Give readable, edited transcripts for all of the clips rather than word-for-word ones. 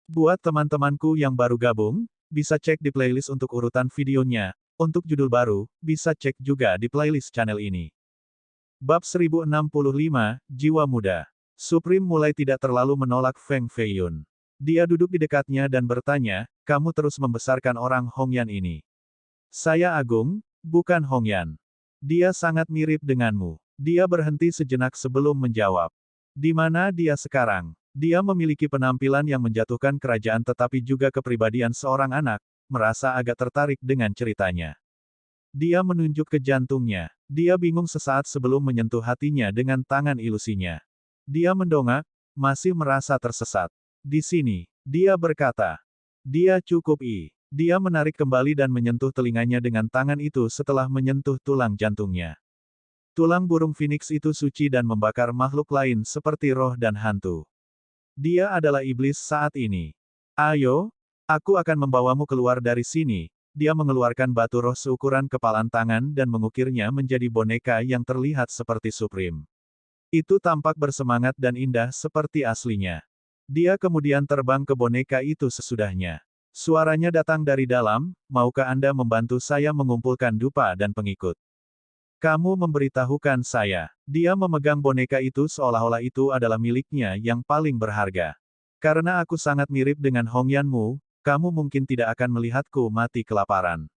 Buat teman-temanku yang baru gabung, bisa cek di playlist untuk urutan videonya. Untuk judul baru, bisa cek juga di playlist channel ini. Bab 1065, Jiwa Muda. Supreme mulai tidak terlalu menolak Feng Feiyun. Dia duduk di dekatnya dan bertanya, kamu terus membesarkan orang Hongyan ini. Saya Agung, bukan Hongyan. Dia sangat mirip denganmu. Dia berhenti sejenak sebelum menjawab. Di mana dia sekarang? Dia memiliki penampilan yang menjatuhkan kerajaan tetapi juga kepribadian seorang anak, merasa agak tertarik dengan ceritanya. Dia menunjuk ke jantungnya. Dia bingung sesaat sebelum menyentuh hatinya dengan tangan ilusinya. Dia mendongak, masih merasa tersesat. Di sini, dia berkata. Dia cukup Dia menarik kembali dan menyentuh telinganya dengan tangan itu setelah menyentuh tulang jantungnya. Tulang burung phoenix itu suci dan membakar makhluk lain seperti roh dan hantu. Dia adalah iblis saat ini. Ayo, aku akan membawamu keluar dari sini. Dia mengeluarkan batu roh seukuran kepalan tangan dan mengukirnya menjadi boneka yang terlihat seperti Supreme. Itu tampak bersemangat dan indah seperti aslinya. Dia kemudian terbang ke boneka itu sesudahnya. Suaranya datang dari dalam, maukah Anda membantu saya mengumpulkan dupa dan pengikut? Kamu memberitahukan saya. Dia memegang boneka itu seolah-olah itu adalah miliknya yang paling berharga. Karena aku sangat mirip dengan Hongyanmu, kamu mungkin tidak akan melihatku mati kelaparan.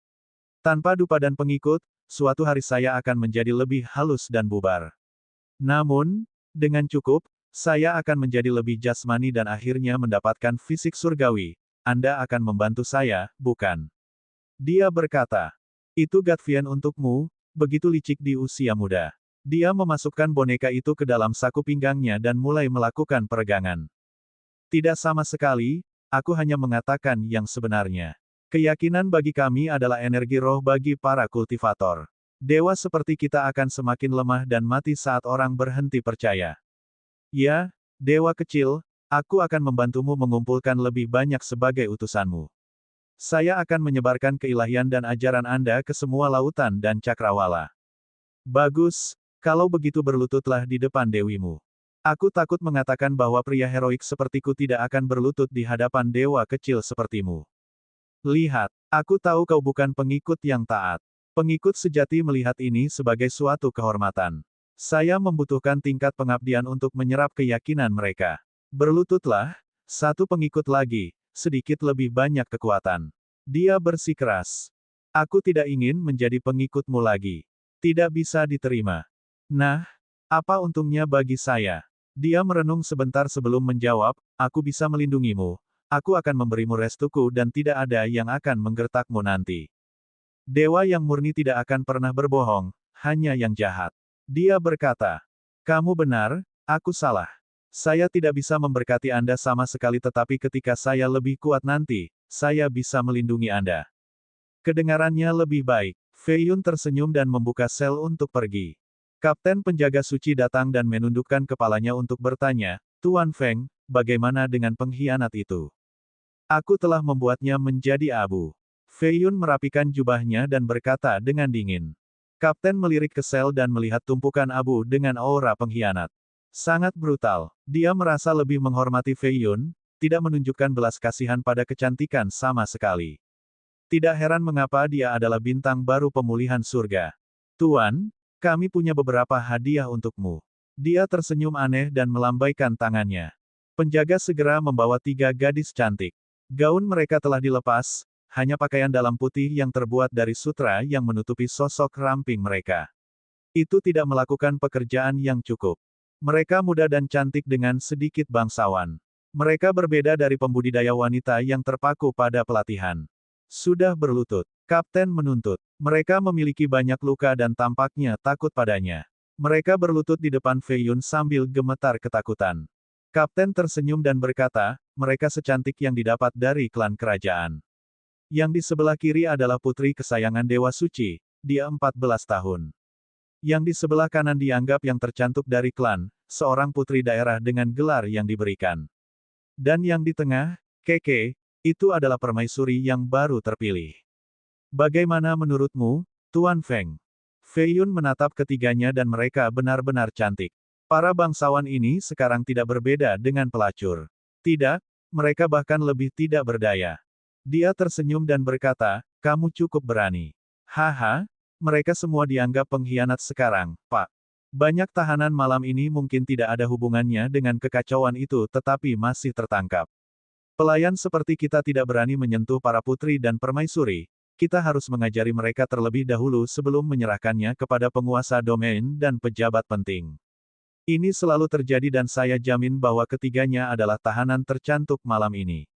Tanpa dupa dan pengikut, suatu hari saya akan menjadi lebih halus dan bubar. Namun, dengan cukup, saya akan menjadi lebih jasmani dan akhirnya mendapatkan fisik surgawi. Anda akan membantu saya, bukan? Dia berkata. Itu Gatvian untukmu, begitu licik di usia muda. Dia memasukkan boneka itu ke dalam saku pinggangnya dan mulai melakukan peregangan. Tidak sama sekali, aku hanya mengatakan yang sebenarnya. Keyakinan bagi kami adalah energi roh bagi para kultivator. Dewa seperti kita akan semakin lemah dan mati saat orang berhenti percaya. Ya, dewa kecil, aku akan membantumu mengumpulkan lebih banyak sebagai utusanmu. Saya akan menyebarkan keilahian dan ajaran Anda ke semua lautan dan cakrawala. Bagus, kalau begitu berlututlah di depan dewimu. Aku takut mengatakan bahwa pria heroik sepertiku tidak akan berlutut di hadapan dewa kecil sepertimu. Lihat, aku tahu kau bukan pengikut yang taat. Pengikut sejati melihat ini sebagai suatu kehormatan. Saya membutuhkan tingkat pengabdian untuk menyerap keyakinan mereka. Berlututlah, satu pengikut lagi, sedikit lebih banyak kekuatan. Dia bersikeras. Aku tidak ingin menjadi pengikutmu lagi. Tidak bisa diterima. Nah, apa untungnya bagi saya? Dia merenung sebentar sebelum menjawab, aku bisa melindungimu. Aku akan memberimu restuku dan tidak ada yang akan menggertakmu nanti. Dewa yang murni tidak akan pernah berbohong, hanya yang jahat. Dia berkata, kamu benar, aku salah. Saya tidak bisa memberkati Anda sama sekali tetapi ketika saya lebih kuat nanti, saya bisa melindungi Anda. Kedengarannya lebih baik. Feiyun tersenyum dan membuka sel untuk pergi. Kapten penjaga suci datang dan menundukkan kepalanya untuk bertanya, Tuan Feng, bagaimana dengan pengkhianat itu? Aku telah membuatnya menjadi abu. Feiyun merapikan jubahnya dan berkata dengan dingin. Kapten melirik ke sel dan melihat tumpukan abu dengan aura pengkhianat. Sangat brutal. Dia merasa lebih menghormati Feiyun, tidak menunjukkan belas kasihan pada kecantikan sama sekali. Tidak heran mengapa dia adalah bintang baru pemulihan surga. Tuan, kami punya beberapa hadiah untukmu. Dia tersenyum aneh dan melambaikan tangannya. Penjaga segera membawa 3 gadis cantik. Gaun mereka telah dilepas, hanya pakaian dalam putih yang terbuat dari sutra yang menutupi sosok ramping mereka. Itu tidak melakukan pekerjaan yang cukup. Mereka muda dan cantik dengan sedikit bangsawan. Mereka berbeda dari pembudidaya wanita yang terpaku pada pelatihan. Sudah berlutut. Kapten menuntut. Mereka memiliki banyak luka dan tampaknya takut padanya. Mereka berlutut di depan Feiyun sambil gemetar ketakutan. Kapten tersenyum dan berkata, mereka secantik yang didapat dari klan kerajaan. Yang di sebelah kiri adalah putri kesayangan Dewa Suci, dia 14 tahun. Yang di sebelah kanan dianggap yang tercantik dari klan, seorang putri daerah dengan gelar yang diberikan. Dan yang di tengah, Keke, itu adalah permaisuri yang baru terpilih. Bagaimana menurutmu, Tuan Feng? Feiyun menatap ketiganya dan mereka benar-benar cantik. Para bangsawan ini sekarang tidak berbeda dengan pelacur. Tidak, mereka bahkan lebih tidak berdaya. Dia tersenyum dan berkata, kamu cukup berani. Haha, mereka semua dianggap pengkhianat sekarang, Pak. Banyak tahanan malam ini mungkin tidak ada hubungannya dengan kekacauan itu tetapi masih tertangkap. Pelayan seperti kita tidak berani menyentuh para putri dan permaisuri. Kita harus mengajari mereka terlebih dahulu sebelum menyerahkannya kepada penguasa domain dan pejabat penting. Ini selalu terjadi dan saya jamin bahwa ketiganya adalah tahanan tercantik malam ini.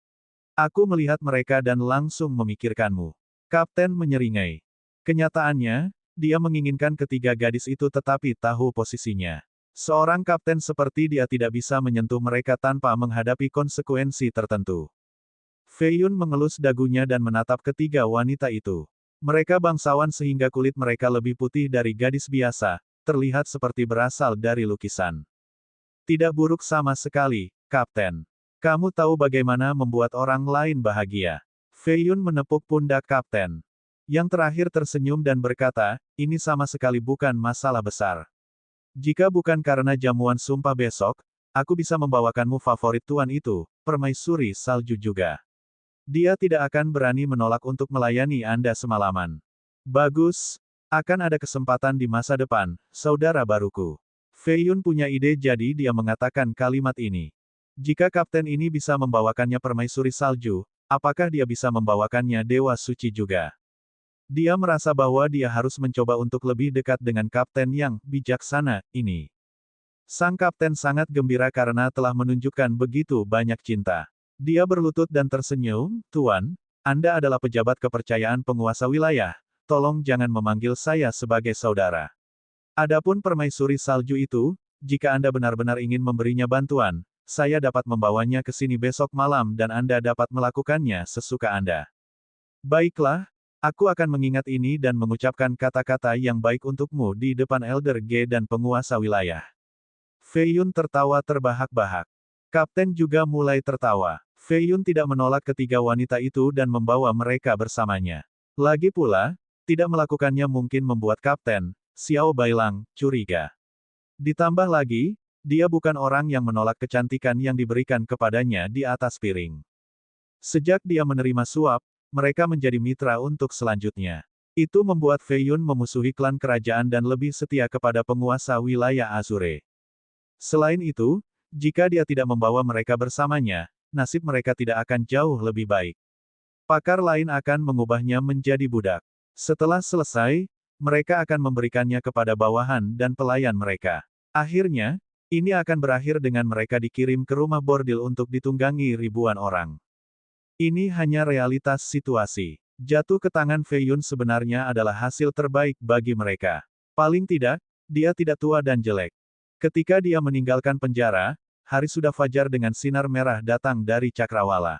Aku melihat mereka dan langsung memikirkanmu. Kapten menyeringai. Kenyataannya, dia menginginkan ketiga gadis itu tetapi tahu posisinya. Seorang kapten seperti dia tidak bisa menyentuh mereka tanpa menghadapi konsekuensi tertentu. Fei Yun mengelus dagunya dan menatap ketiga wanita itu. Mereka bangsawan sehingga kulit mereka lebih putih dari gadis biasa, terlihat seperti berasal dari lukisan. Tidak buruk sama sekali, Kapten. Kamu tahu bagaimana membuat orang lain bahagia. Fei Yun menepuk pundak Kapten. Yang terakhir tersenyum dan berkata, ini sama sekali bukan masalah besar. Jika bukan karena jamuan sumpah besok, aku bisa membawakanmu favorit tuan itu, permaisuri salju juga. Dia tidak akan berani menolak untuk melayani Anda semalaman. Bagus, akan ada kesempatan di masa depan, saudara baruku. Fei Yun punya ide jadi dia mengatakan kalimat ini. Jika kapten ini bisa membawakannya permaisuri salju, apakah dia bisa membawakannya dewa suci juga? Dia merasa bahwa dia harus mencoba untuk lebih dekat dengan kapten yang bijaksana ini. Sang kapten sangat gembira karena telah menunjukkan begitu banyak cinta. Dia berlutut dan tersenyum, Tuan, Anda adalah pejabat kepercayaan penguasa wilayah, tolong jangan memanggil saya sebagai saudara. Adapun permaisuri salju itu, jika Anda benar-benar ingin memberinya bantuan, saya dapat membawanya ke sini besok malam dan Anda dapat melakukannya sesuka Anda. Baiklah, aku akan mengingat ini dan mengucapkan kata-kata yang baik untukmu di depan Elder G dan penguasa wilayah. Fei Yun tertawa terbahak-bahak. Kapten juga mulai tertawa. Fei Yun tidak menolak ketiga wanita itu dan membawa mereka bersamanya. Lagi pula, tidak melakukannya mungkin membuat Kapten Xiao Bailang curiga. Ditambah lagi, dia bukan orang yang menolak kecantikan yang diberikan kepadanya di atas piring. Sejak dia menerima suap, mereka menjadi mitra untuk selanjutnya. Itu membuat Fei Yun memusuhi klan kerajaan dan lebih setia kepada penguasa wilayah Azure. Selain itu, jika dia tidak membawa mereka bersamanya, nasib mereka tidak akan jauh lebih baik. Pakar lain akan mengubahnya menjadi budak. Setelah selesai, mereka akan memberikannya kepada bawahan dan pelayan mereka. Akhirnya, ini akan berakhir dengan mereka dikirim ke rumah bordil untuk ditunggangi ribuan orang. Ini hanya realitas situasi. Jatuh ke tangan Fei Yun sebenarnya adalah hasil terbaik bagi mereka. Paling tidak, dia tidak tua dan jelek. Ketika dia meninggalkan penjara, hari sudah fajar dengan sinar merah datang dari cakrawala.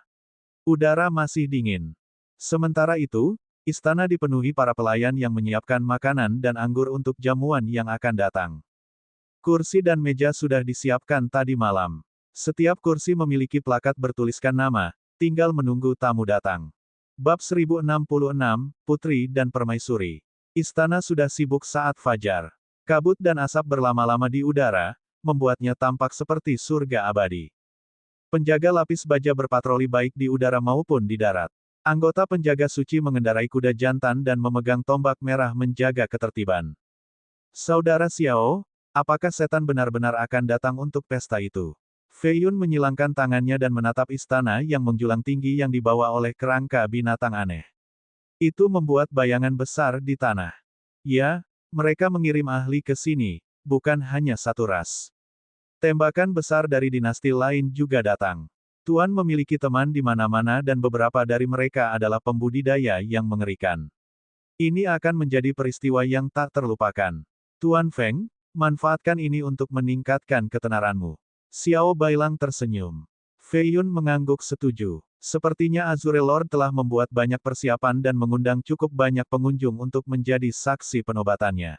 Udara masih dingin. Sementara itu, istana dipenuhi para pelayan yang menyiapkan makanan dan anggur untuk jamuan yang akan datang. Kursi dan meja sudah disiapkan tadi malam. Setiap kursi memiliki plakat bertuliskan nama, tinggal menunggu tamu datang. Bab 1066, Putri dan Permaisuri. Istana sudah sibuk saat fajar. Kabut dan asap berlama-lama di udara, membuatnya tampak seperti surga abadi. Penjaga lapis baja berpatroli baik di udara maupun di darat. Anggota penjaga suci mengendarai kuda jantan dan memegang tombak merah menjaga ketertiban. Saudara Xiao, apakah setan benar-benar akan datang untuk pesta itu? Fei Yun menyilangkan tangannya dan menatap istana yang menjulang tinggi yang dibawa oleh kerangka binatang aneh. Itu membuat bayangan besar di tanah. Ya, mereka mengirim ahli ke sini, bukan hanya satu ras. Tembakan besar dari dinasti lain juga datang. Tuan memiliki teman di mana-mana dan beberapa dari mereka adalah pembudidaya yang mengerikan. Ini akan menjadi peristiwa yang tak terlupakan. Tuan Feng, manfaatkan ini untuk meningkatkan ketenaranmu. Xiao Bailang tersenyum. Fei Yun mengangguk setuju. Sepertinya Azure Lord telah membuat banyak persiapan dan mengundang cukup banyak pengunjung untuk menjadi saksi penobatannya.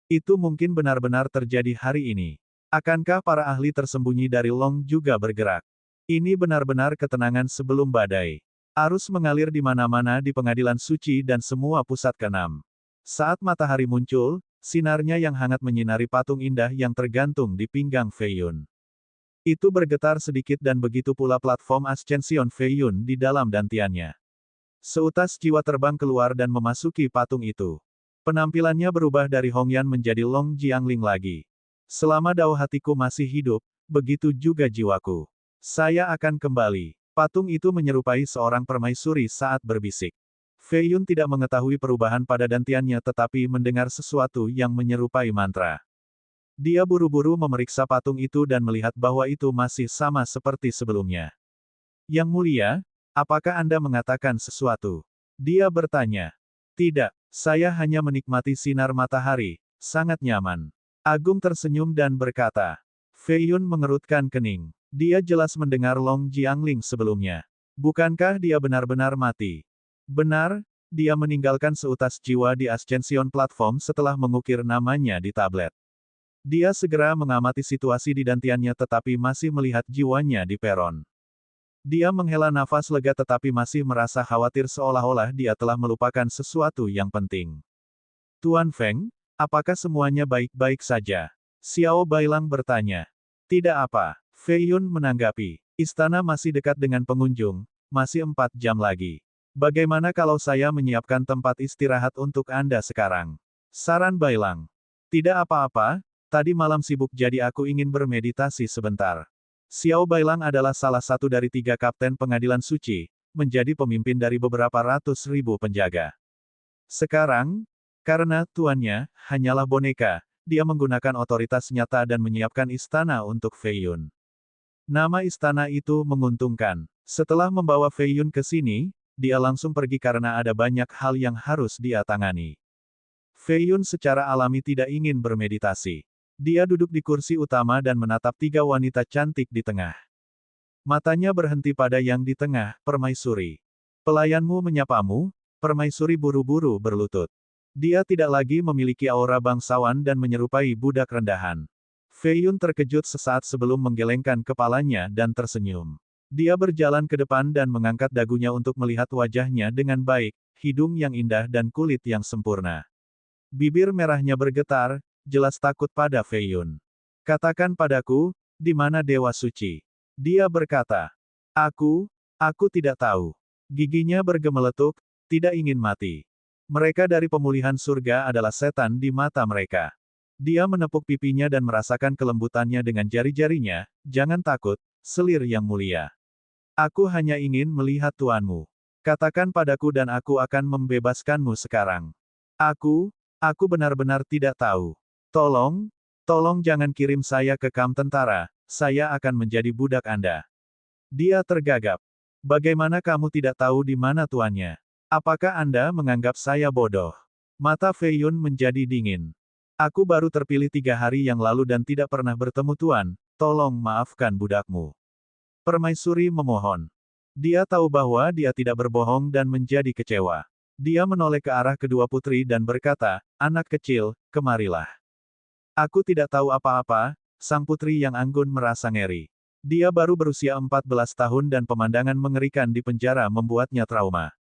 Itu mungkin benar-benar terjadi hari ini. Akankah para ahli tersembunyi dari Long juga bergerak? Ini benar-benar ketenangan sebelum badai. Arus mengalir di mana-mana di pengadilan suci dan semua pusat keenam. Saat matahari muncul, sinarnya yang hangat menyinari patung indah yang tergantung di pinggang Fei Yun. Itu bergetar sedikit dan begitu pula platform Ascension Fei Yun di dalam dantiannya. Seutas jiwa terbang keluar dan memasuki patung itu. Penampilannya berubah dari Hongyan menjadi Long Jiangling lagi. Selama dao hatiku masih hidup, begitu juga jiwaku. Saya akan kembali. Patung itu menyerupai seorang permaisuri saat berbisik. Fei Yun tidak mengetahui perubahan pada dantiannya tetapi mendengar sesuatu yang menyerupai mantra. Dia buru-buru memeriksa patung itu dan melihat bahwa itu masih sama seperti sebelumnya. Yang mulia, apakah Anda mengatakan sesuatu? Dia bertanya. Tidak, saya hanya menikmati sinar matahari, sangat nyaman. Agung tersenyum dan berkata. Fei Yun mengerutkan kening. Dia jelas mendengar Long Jiangling sebelumnya. Bukankah dia benar-benar mati? Benar, dia meninggalkan seutas jiwa di Ascension Platform setelah mengukir namanya di tablet. Dia segera mengamati situasi di dantiannya tetapi masih melihat jiwanya di peron. Dia menghela nafas lega tetapi masih merasa khawatir seolah-olah dia telah melupakan sesuatu yang penting. Tuan Feng, apakah semuanya baik-baik saja? Xiao Bailang bertanya. Tidak apa, Fei Yun menanggapi. Istana masih dekat dengan pengunjung, masih 4 jam lagi. Bagaimana kalau saya menyiapkan tempat istirahat untuk Anda sekarang? Saran Bailang. Tidak apa-apa. Tadi malam sibuk jadi aku ingin bermeditasi sebentar. Xiao Bailang adalah salah satu dari 3 kapten pengadilan suci, menjadi pemimpin dari beberapa ratus ribu penjaga. Sekarang, karena tuannya hanyalah boneka, dia menggunakan otoritas nyata dan menyiapkan istana untuk Fei Yun. Nama istana itu menguntungkan. Setelah membawa Fei Yun ke sini, dia langsung pergi karena ada banyak hal yang harus dia tangani. Fei Yun secara alami tidak ingin bermeditasi. Dia duduk di kursi utama dan menatap 3 wanita cantik di tengah. Matanya berhenti pada yang di tengah, permaisuri. Pelayanmu menyapamu, permaisuri buru-buru berlutut. Dia tidak lagi memiliki aura bangsawan dan menyerupai budak rendahan. Fei Yun terkejut sesaat sebelum menggelengkan kepalanya dan tersenyum. Dia berjalan ke depan dan mengangkat dagunya untuk melihat wajahnya dengan baik, hidung yang indah dan kulit yang sempurna. Bibir merahnya bergetar, jelas takut pada Fei Yun. Katakan padaku, di mana Dewa Suci? Dia berkata. Aku tidak tahu. Giginya bergemeletuk, tidak ingin mati. Mereka dari pemulihan surga adalah setan di mata mereka. Dia menepuk pipinya dan merasakan kelembutannya dengan jari-jarinya, jangan takut, selir yang mulia. Aku hanya ingin melihat tuanmu. Katakan padaku dan aku akan membebaskanmu sekarang. Aku benar-benar tidak tahu. Tolong jangan kirim saya ke kamp tentara, saya akan menjadi budak Anda. Dia tergagap. Bagaimana kamu tidak tahu di mana tuannya? Apakah Anda menganggap saya bodoh? Mata Fei Yun menjadi dingin. Aku baru terpilih 3 hari yang lalu dan tidak pernah bertemu tuan, tolong maafkan budakmu. Permaisuri memohon. Dia tahu bahwa dia tidak berbohong dan menjadi kecewa. Dia menoleh ke arah kedua putri dan berkata, anak kecil, kemarilah. Aku tidak tahu apa-apa, sang putri yang anggun merasa ngeri. Dia baru berusia 14 tahun dan pemandangan mengerikan di penjara membuatnya trauma.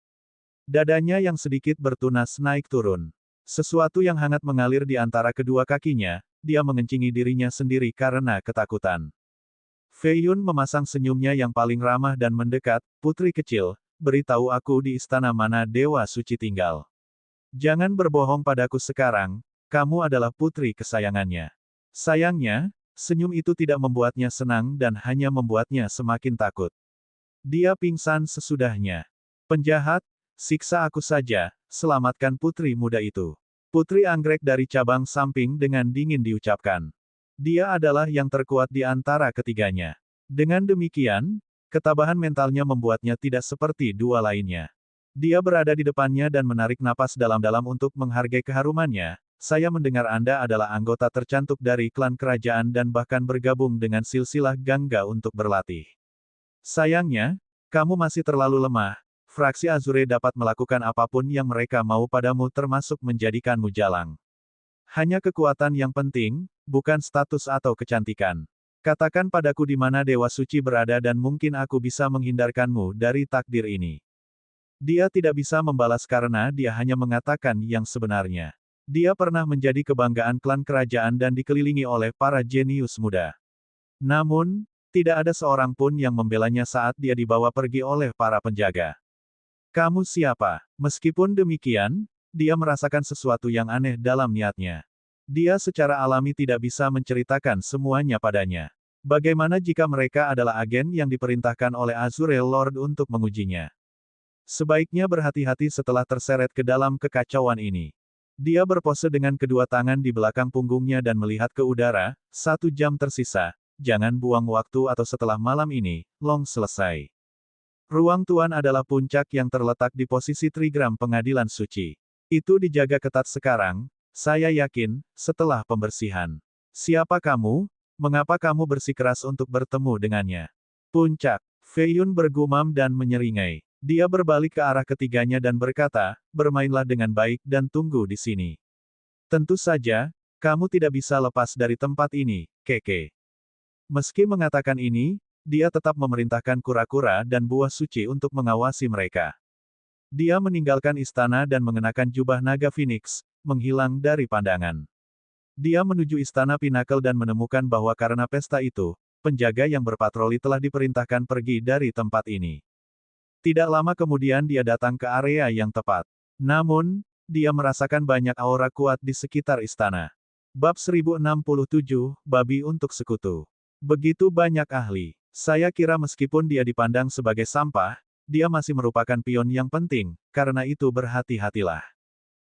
Dadanya yang sedikit bertunas naik turun. Sesuatu yang hangat mengalir di antara kedua kakinya, dia mengencingi dirinya sendiri karena ketakutan. Fei Yun memasang senyumnya yang paling ramah dan mendekat, putri kecil, beritahu aku di istana mana Dewa Suci tinggal. Jangan berbohong padaku sekarang, kamu adalah putri kesayangannya. Sayangnya, senyum itu tidak membuatnya senang dan hanya membuatnya semakin takut. Dia pingsan sesudahnya. Penjahat, siksa aku saja, selamatkan putri muda itu. Putri anggrek dari cabang samping dengan dingin diucapkan. Dia adalah yang terkuat di antara ketiganya. Dengan demikian, ketabahan mentalnya membuatnya tidak seperti 2 lainnya. Dia berada di depannya dan menarik napas dalam-dalam untuk menghargai keharumannya. Saya mendengar Anda adalah anggota tercantik dari klan kerajaan dan bahkan bergabung dengan silsilah Gangga untuk berlatih. Sayangnya, kamu masih terlalu lemah. Fraksi Azure dapat melakukan apapun yang mereka mau padamu termasuk menjadikanmu jalang. Hanya kekuatan yang penting, bukan status atau kecantikan. Katakan padaku di mana Dewa Suci berada dan mungkin aku bisa menghindarkanmu dari takdir ini. Dia tidak bisa membalas karena dia hanya mengatakan yang sebenarnya. Dia pernah menjadi kebanggaan klan kerajaan dan dikelilingi oleh para jenius muda. Namun, Tidak ada seorang pun yang membelanya saat dia dibawa pergi oleh para penjaga. Kamu siapa? Meskipun demikian, dia merasakan sesuatu yang aneh dalam niatnya. Dia secara alami tidak bisa menceritakan semuanya padanya. Bagaimana jika mereka adalah agen yang diperintahkan oleh Azurael Lord untuk mengujinya? Sebaiknya berhati-hati setelah terseret ke dalam kekacauan ini. Dia berpose dengan kedua tangan di belakang punggungnya dan melihat ke udara. 1 jam tersisa. Jangan buang waktu atau setelah malam ini, Long selesai. Ruang Tuan adalah puncak yang terletak di posisi trigram pengadilan suci. Itu dijaga ketat sekarang, saya yakin, setelah pembersihan. Siapa kamu? Mengapa kamu bersikeras untuk bertemu dengannya? Puncak. Fei Yun bergumam dan menyeringai. Dia berbalik ke arah ketiganya dan berkata, bermainlah dengan baik dan tunggu di sini. Tentu saja, kamu tidak bisa lepas dari tempat ini, Keke. Meski mengatakan ini, dia tetap memerintahkan kura-kura dan buah suci untuk mengawasi mereka. Dia meninggalkan istana dan mengenakan jubah naga Phoenix, menghilang dari pandangan. Dia menuju istana Pinnacle dan menemukan bahwa karena pesta itu, penjaga yang berpatroli telah diperintahkan pergi dari tempat ini. Tidak lama kemudian dia datang ke area yang tepat. Namun, dia merasakan banyak aura kuat di sekitar istana. Bab 1067, Babi untuk Sekutu. Begitu banyak ahli. Saya kira meskipun dia dipandang sebagai sampah, dia masih merupakan pion yang penting, karena itu berhati-hatilah.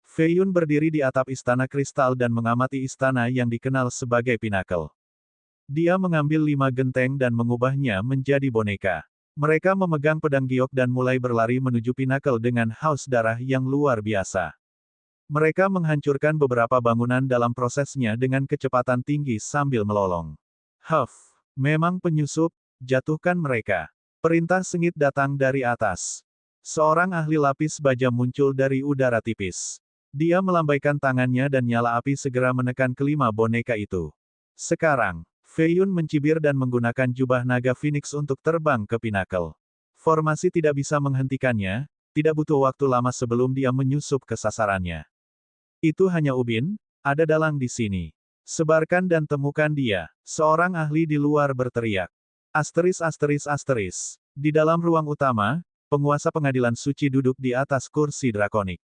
Fei Yun berdiri di atap istana kristal dan mengamati istana yang dikenal sebagai Pinnacle. Dia mengambil 5 genteng dan mengubahnya menjadi boneka. Mereka memegang pedang giok dan mulai berlari menuju Pinnacle dengan haus darah yang luar biasa. Mereka menghancurkan beberapa bangunan dalam prosesnya dengan kecepatan tinggi sambil melolong. Huff, memang penyusup, jatuhkan mereka. Perintah sengit datang dari atas. Seorang ahli lapis baja muncul dari udara tipis. Dia melambaikan tangannya dan nyala api segera menekan kelima boneka itu. Sekarang, Fei Yun mencibir dan menggunakan jubah naga Phoenix untuk terbang ke Pinnacle. Formasi tidak bisa menghentikannya, tidak butuh waktu lama sebelum dia menyusup ke sasarannya. Itu hanya ubin, ada dalang di sini. Sebarkan dan temukan dia. Seorang ahli di luar berteriak. Asteris. Di dalam ruang utama, penguasa pengadilan suci duduk di atas kursi drakonik.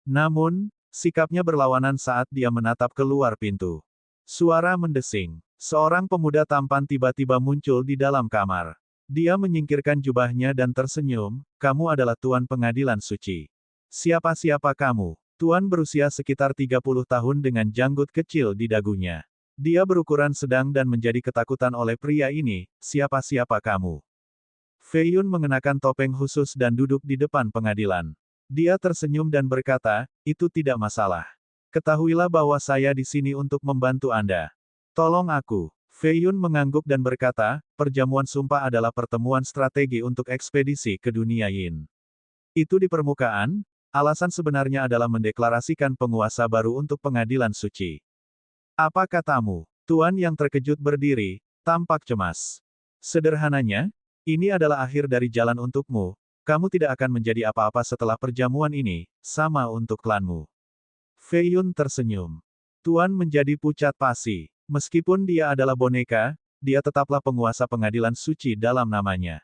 Namun, sikapnya berlawanan saat dia menatap keluar pintu. Suara mendesing. Seorang pemuda tampan tiba-tiba muncul di dalam kamar. Dia menyingkirkan jubahnya dan tersenyum, kamu adalah Tuan Pengadilan Suci. Siapa kamu? Tuan berusia sekitar 30 tahun dengan janggut kecil di dagunya. Dia berukuran sedang dan menjadi ketakutan oleh pria ini, siapa kamu? Fei Yun mengenakan topeng khusus dan duduk di depan pengadilan. Dia tersenyum dan berkata, itu tidak masalah. Ketahuilah bahwa saya di sini untuk membantu Anda. Tolong aku. Fei Yun mengangguk dan berkata, perjamuan sumpah adalah pertemuan strategi untuk ekspedisi ke dunia Yin. Itu di permukaan, alasan sebenarnya adalah mendeklarasikan penguasa baru untuk pengadilan suci. Apa katamu? Tuan yang terkejut berdiri, tampak cemas. Sederhananya, ini adalah akhir dari jalan untukmu, kamu tidak akan menjadi apa-apa setelah perjamuan ini, sama untuk klanmu. Fei Yun tersenyum. Tuan menjadi pucat pasi. Meskipun dia adalah boneka, dia tetaplah penguasa pengadilan suci dalam namanya.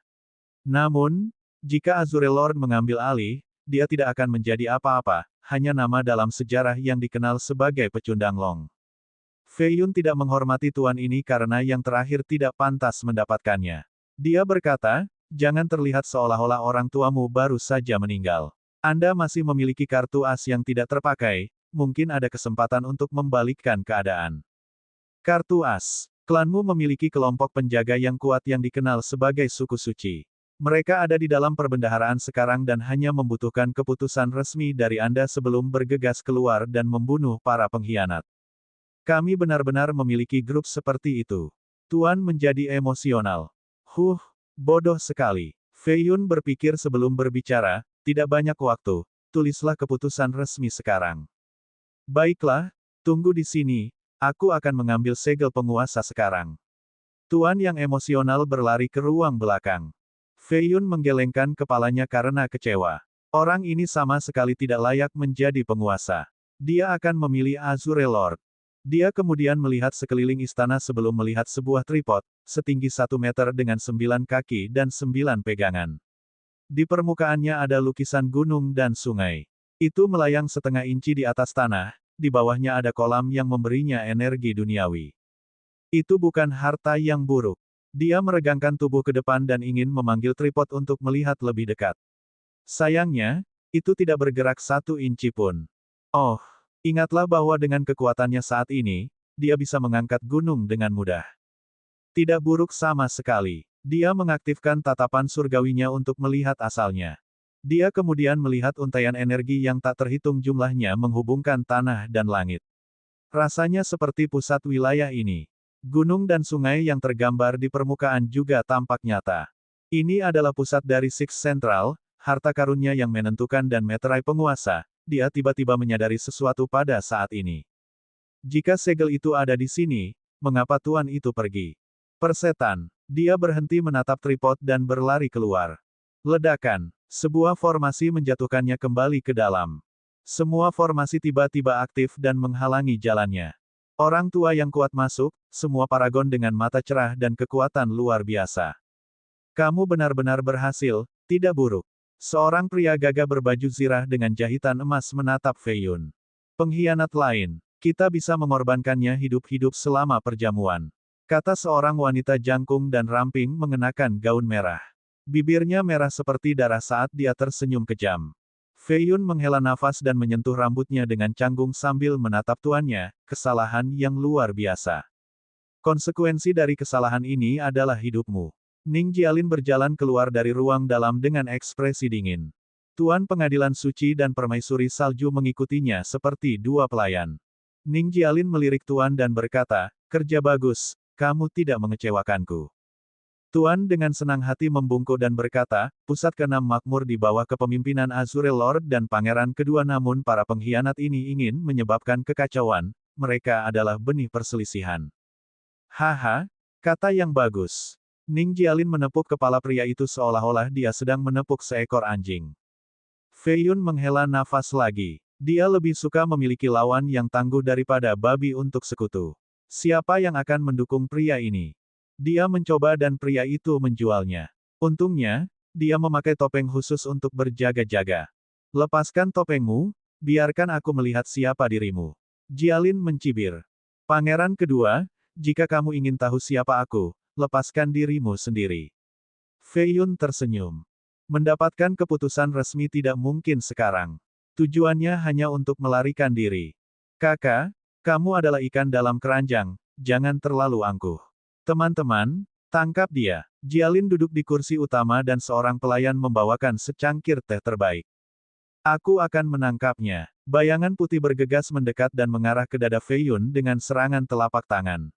Namun, jika Azurael Lord mengambil alih, dia tidak akan menjadi apa-apa, hanya nama dalam sejarah yang dikenal sebagai pecundang Long. Fei Yun tidak menghormati tuan ini karena yang terakhir tidak pantas mendapatkannya. Dia berkata, jangan terlihat seolah-olah orang tuamu baru saja meninggal. Anda masih memiliki kartu as yang tidak terpakai, mungkin ada kesempatan untuk membalikkan keadaan. Kartu as. Klanmu memiliki kelompok penjaga yang kuat yang dikenal sebagai suku suci. Mereka ada di dalam perbendaharaan sekarang dan hanya membutuhkan keputusan resmi dari Anda sebelum bergegas keluar dan membunuh para pengkhianat. Kami benar-benar memiliki grup seperti itu. Tuan menjadi emosional. Bodoh sekali. Fei Yun berpikir sebelum berbicara, tidak banyak waktu, tulislah keputusan resmi sekarang. Baiklah, tunggu di sini. Aku akan mengambil segel penguasa sekarang. Tuan yang emosional berlari ke ruang belakang. Fei Yun menggelengkan kepalanya karena kecewa. Orang ini sama sekali tidak layak menjadi penguasa. Dia akan memilih Azurael Lord. Dia kemudian melihat sekeliling istana sebelum melihat sebuah tripod, setinggi 1 meter dengan 9 kaki dan 9 pegangan. Di permukaannya ada lukisan gunung dan sungai. Itu melayang setengah inci di atas tanah, di bawahnya ada kolam yang memberinya energi duniawi. Itu bukan harta yang buruk. Dia meregangkan tubuh ke depan dan ingin memanggil tripod untuk melihat lebih dekat. Sayangnya, itu tidak bergerak 1 inci pun. Oh, ingatlah bahwa dengan kekuatannya saat ini, dia bisa mengangkat gunung dengan mudah. Tidak buruk sama sekali. Dia mengaktifkan tatapan surgawinya untuk melihat asalnya. Dia kemudian melihat untaian energi yang tak terhitung jumlahnya menghubungkan tanah dan langit. Rasanya seperti pusat wilayah ini. Gunung dan sungai yang tergambar di permukaan juga tampak nyata. Ini adalah pusat dari Six Central, harta karunnya yang menentukan dan meterai penguasa. Dia tiba-tiba menyadari sesuatu pada saat ini. Jika segel itu ada di sini, mengapa tuan itu pergi? Persetan. Dia berhenti menatap tripod dan berlari keluar. Ledakan. Sebuah formasi menjatuhkannya kembali ke dalam. Semua formasi tiba-tiba aktif dan menghalangi jalannya. Orang tua yang kuat masuk, semua paragon dengan mata cerah dan kekuatan luar biasa. Kamu benar-benar berhasil, tidak buruk. Seorang pria gagah berbaju zirah dengan jahitan emas menatap Fei Yun. Pengkhianat lain. Kita bisa mengorbankannya hidup-hidup selama perjamuan. Kata seorang wanita jangkung dan ramping mengenakan gaun merah. Bibirnya merah seperti darah saat dia tersenyum kejam. Fei Yun menghela nafas dan menyentuh rambutnya dengan canggung sambil menatap tuannya, kesalahan yang luar biasa. Konsekuensi dari kesalahan ini adalah hidupmu. Ning Jialin berjalan keluar dari ruang dalam dengan ekspresi dingin. Tuan Pengadilan Suci dan Permaisuri Salju mengikutinya seperti dua pelayan. Ning Jialin melirik Tuan dan berkata, kerja bagus. Kamu tidak mengecewakanku. Tuan dengan senang hati membungkuk dan berkata, pusat ke-6 makmur di bawah kepemimpinan Azurel Lord dan Pangeran kedua namun para pengkhianat ini ingin menyebabkan kekacauan, mereka adalah benih perselisihan. Haha, kata yang bagus. Ning Jialin menepuk kepala pria itu seolah-olah dia sedang menepuk seekor anjing. Fei Yun menghela nafas lagi. Dia lebih suka memiliki lawan yang tangguh daripada babi untuk sekutu. Siapa yang akan mendukung pria ini? Dia mencoba dan pria itu menjualnya. Untungnya, dia memakai topeng khusus untuk berjaga-jaga. Lepaskan topengmu, biarkan aku melihat siapa dirimu. Jialin mencibir. Pangeran kedua, jika kamu ingin tahu siapa aku, lepaskan dirimu sendiri. Fei Yun tersenyum. Mendapatkan keputusan resmi tidak mungkin sekarang. Tujuannya hanya untuk melarikan diri. Kakak, kamu adalah ikan dalam keranjang, jangan terlalu angkuh. Teman-teman, tangkap dia. Jialin duduk di kursi utama dan seorang pelayan membawakan secangkir teh terbaik. Aku akan menangkapnya. Bayangan putih bergegas mendekat dan mengarah ke dada Fei Yun dengan serangan telapak tangan.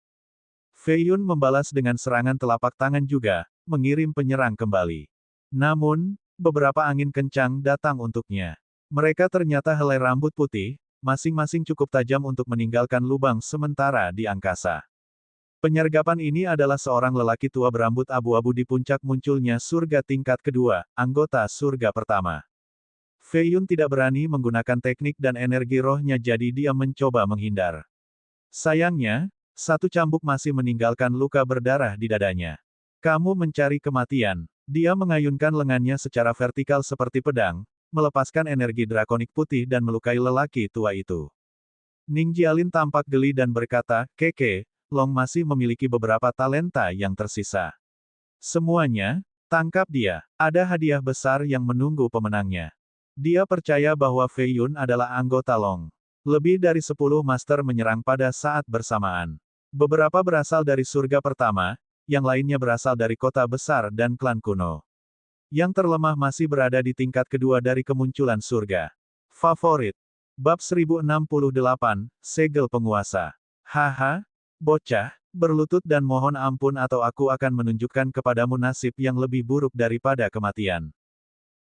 Fei Yun membalas dengan serangan telapak tangan juga, mengirim penyerang kembali. Namun, beberapa angin kencang datang untuknya. Mereka ternyata helai rambut putih, masing-masing cukup tajam untuk meninggalkan lubang sementara di angkasa. Penyergapan ini adalah seorang lelaki tua berambut abu-abu di puncak munculnya surga tingkat kedua, anggota surga pertama. Fei Yun tidak berani menggunakan teknik dan energi rohnya jadi dia mencoba menghindar. Sayangnya, satu cambuk masih meninggalkan luka berdarah di dadanya. Kamu mencari kematian. Dia mengayunkan lengannya secara vertikal seperti pedang, melepaskan energi drakonik putih dan melukai lelaki tua itu. Ning Jialin tampak geli dan berkata, Keke, Long masih memiliki beberapa talenta yang tersisa. Semuanya, tangkap dia. Ada hadiah besar yang menunggu pemenangnya. Dia percaya bahwa Fei Yun adalah anggota Long. Lebih dari 10 master menyerang pada saat bersamaan. Beberapa berasal dari surga pertama, yang lainnya berasal dari kota besar dan klan kuno. Yang terlemah masih berada di tingkat kedua dari kemunculan surga. Favorit. Bab 1068, Segel Penguasa. Haha, bocah, berlutut dan mohon ampun atau aku akan menunjukkan kepadamu nasib yang lebih buruk daripada kematian.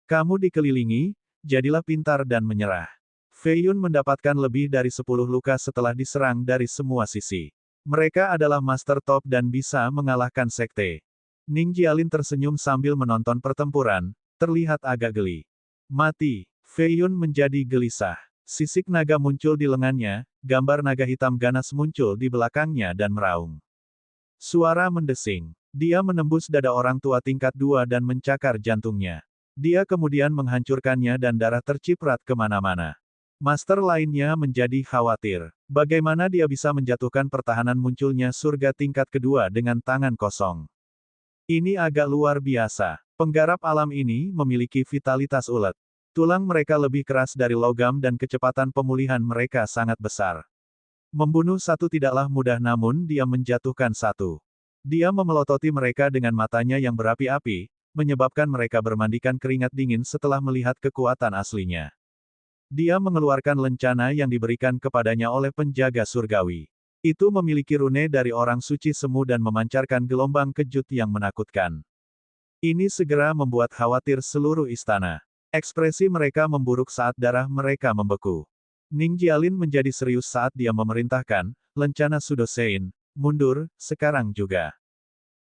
Kamu dikelilingi, jadilah pintar dan menyerah. Fei Yun mendapatkan lebih dari 10 luka setelah diserang dari semua sisi. Mereka adalah master top dan bisa mengalahkan sekte. Ning Jialin tersenyum sambil menonton pertempuran, terlihat agak geli. Mati. Fei Yun menjadi gelisah. Sisik naga muncul di lengannya, gambar naga hitam ganas muncul di belakangnya dan meraung. Suara mendesing. Dia menembus dada orang tua tingkat 2 dan mencakar jantungnya. Dia kemudian menghancurkannya dan darah terciprat kemana-mana. Master lainnya menjadi khawatir. Bagaimana dia bisa menjatuhkan pertahanan munculnya surga tingkat kedua dengan tangan kosong. Ini agak luar biasa. Penggarap alam ini memiliki vitalitas ulet. Tulang mereka lebih keras dari logam dan kecepatan pemulihan mereka sangat besar. Membunuh satu tidaklah mudah namun dia menjatuhkan satu. Dia memelototi mereka dengan matanya yang berapi-api, menyebabkan mereka bermandikan keringat dingin setelah melihat kekuatan aslinya. Dia mengeluarkan lencana yang diberikan kepadanya oleh penjaga surgawi. Itu memiliki rune dari orang suci semu dan memancarkan gelombang kejut yang menakutkan. Ini segera membuat khawatir seluruh istana. Ekspresi mereka memburuk saat darah mereka membeku. Ning Jialin menjadi serius saat dia memerintahkan, lencana Sudosein, mundur, sekarang juga.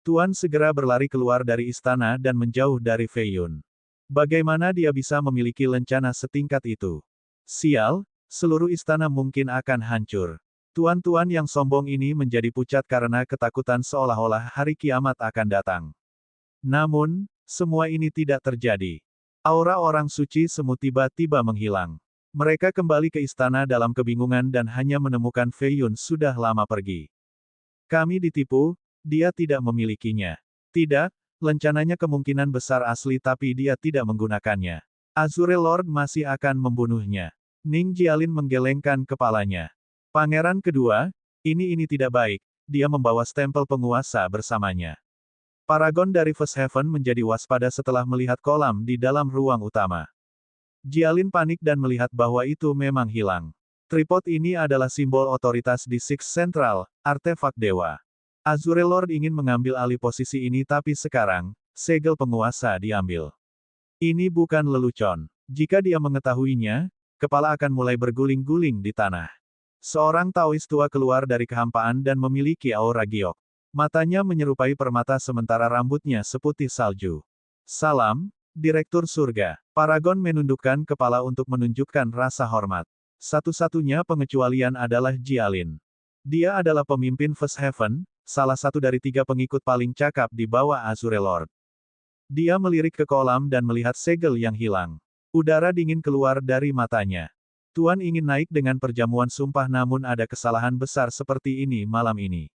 Tuan segera berlari keluar dari istana dan menjauh dari Fei Yun. Bagaimana dia bisa memiliki lencana setingkat itu? Sial, seluruh istana mungkin akan hancur. Tuan-tuan yang sombong ini menjadi pucat karena ketakutan seolah-olah hari kiamat akan datang. Namun, semua ini tidak terjadi. Aura orang suci semu tiba-tiba menghilang. Mereka kembali ke istana dalam kebingungan dan hanya menemukan Fei Yun sudah lama pergi. Kami ditipu, dia tidak memilikinya. Tidak, lencananya kemungkinan besar asli tapi dia tidak menggunakannya. Azure Lord masih akan membunuhnya. Ning Jialin menggelengkan kepalanya. Pangeran kedua, ini tidak baik, dia membawa stempel penguasa bersamanya. Paragon dari First Heaven menjadi waspada setelah melihat kolam di dalam ruang utama. Jialin panik dan melihat bahwa itu memang hilang. Tripod ini adalah simbol otoritas di Six Central, artefak dewa. Azure Lord ingin mengambil alih posisi ini tapi sekarang, segel penguasa diambil. Ini bukan lelucon. Jika dia mengetahuinya, kepala akan mulai berguling-guling di tanah. Seorang Taois tua keluar dari kehampaan dan memiliki aura giok. Matanya menyerupai permata sementara rambutnya seputih salju. Salam, Direktur Surga. Paragon menundukkan kepala untuk menunjukkan rasa hormat. Satu-satunya pengecualian adalah Jialin. Dia adalah pemimpin First Heaven, salah satu dari 3 pengikut paling cakap di bawah Azure Lord. Dia melirik ke kolam dan melihat segel yang hilang. Udara dingin keluar dari matanya. Tuan ingin naik dengan perjamuan sumpah namun ada kesalahan besar seperti ini malam ini.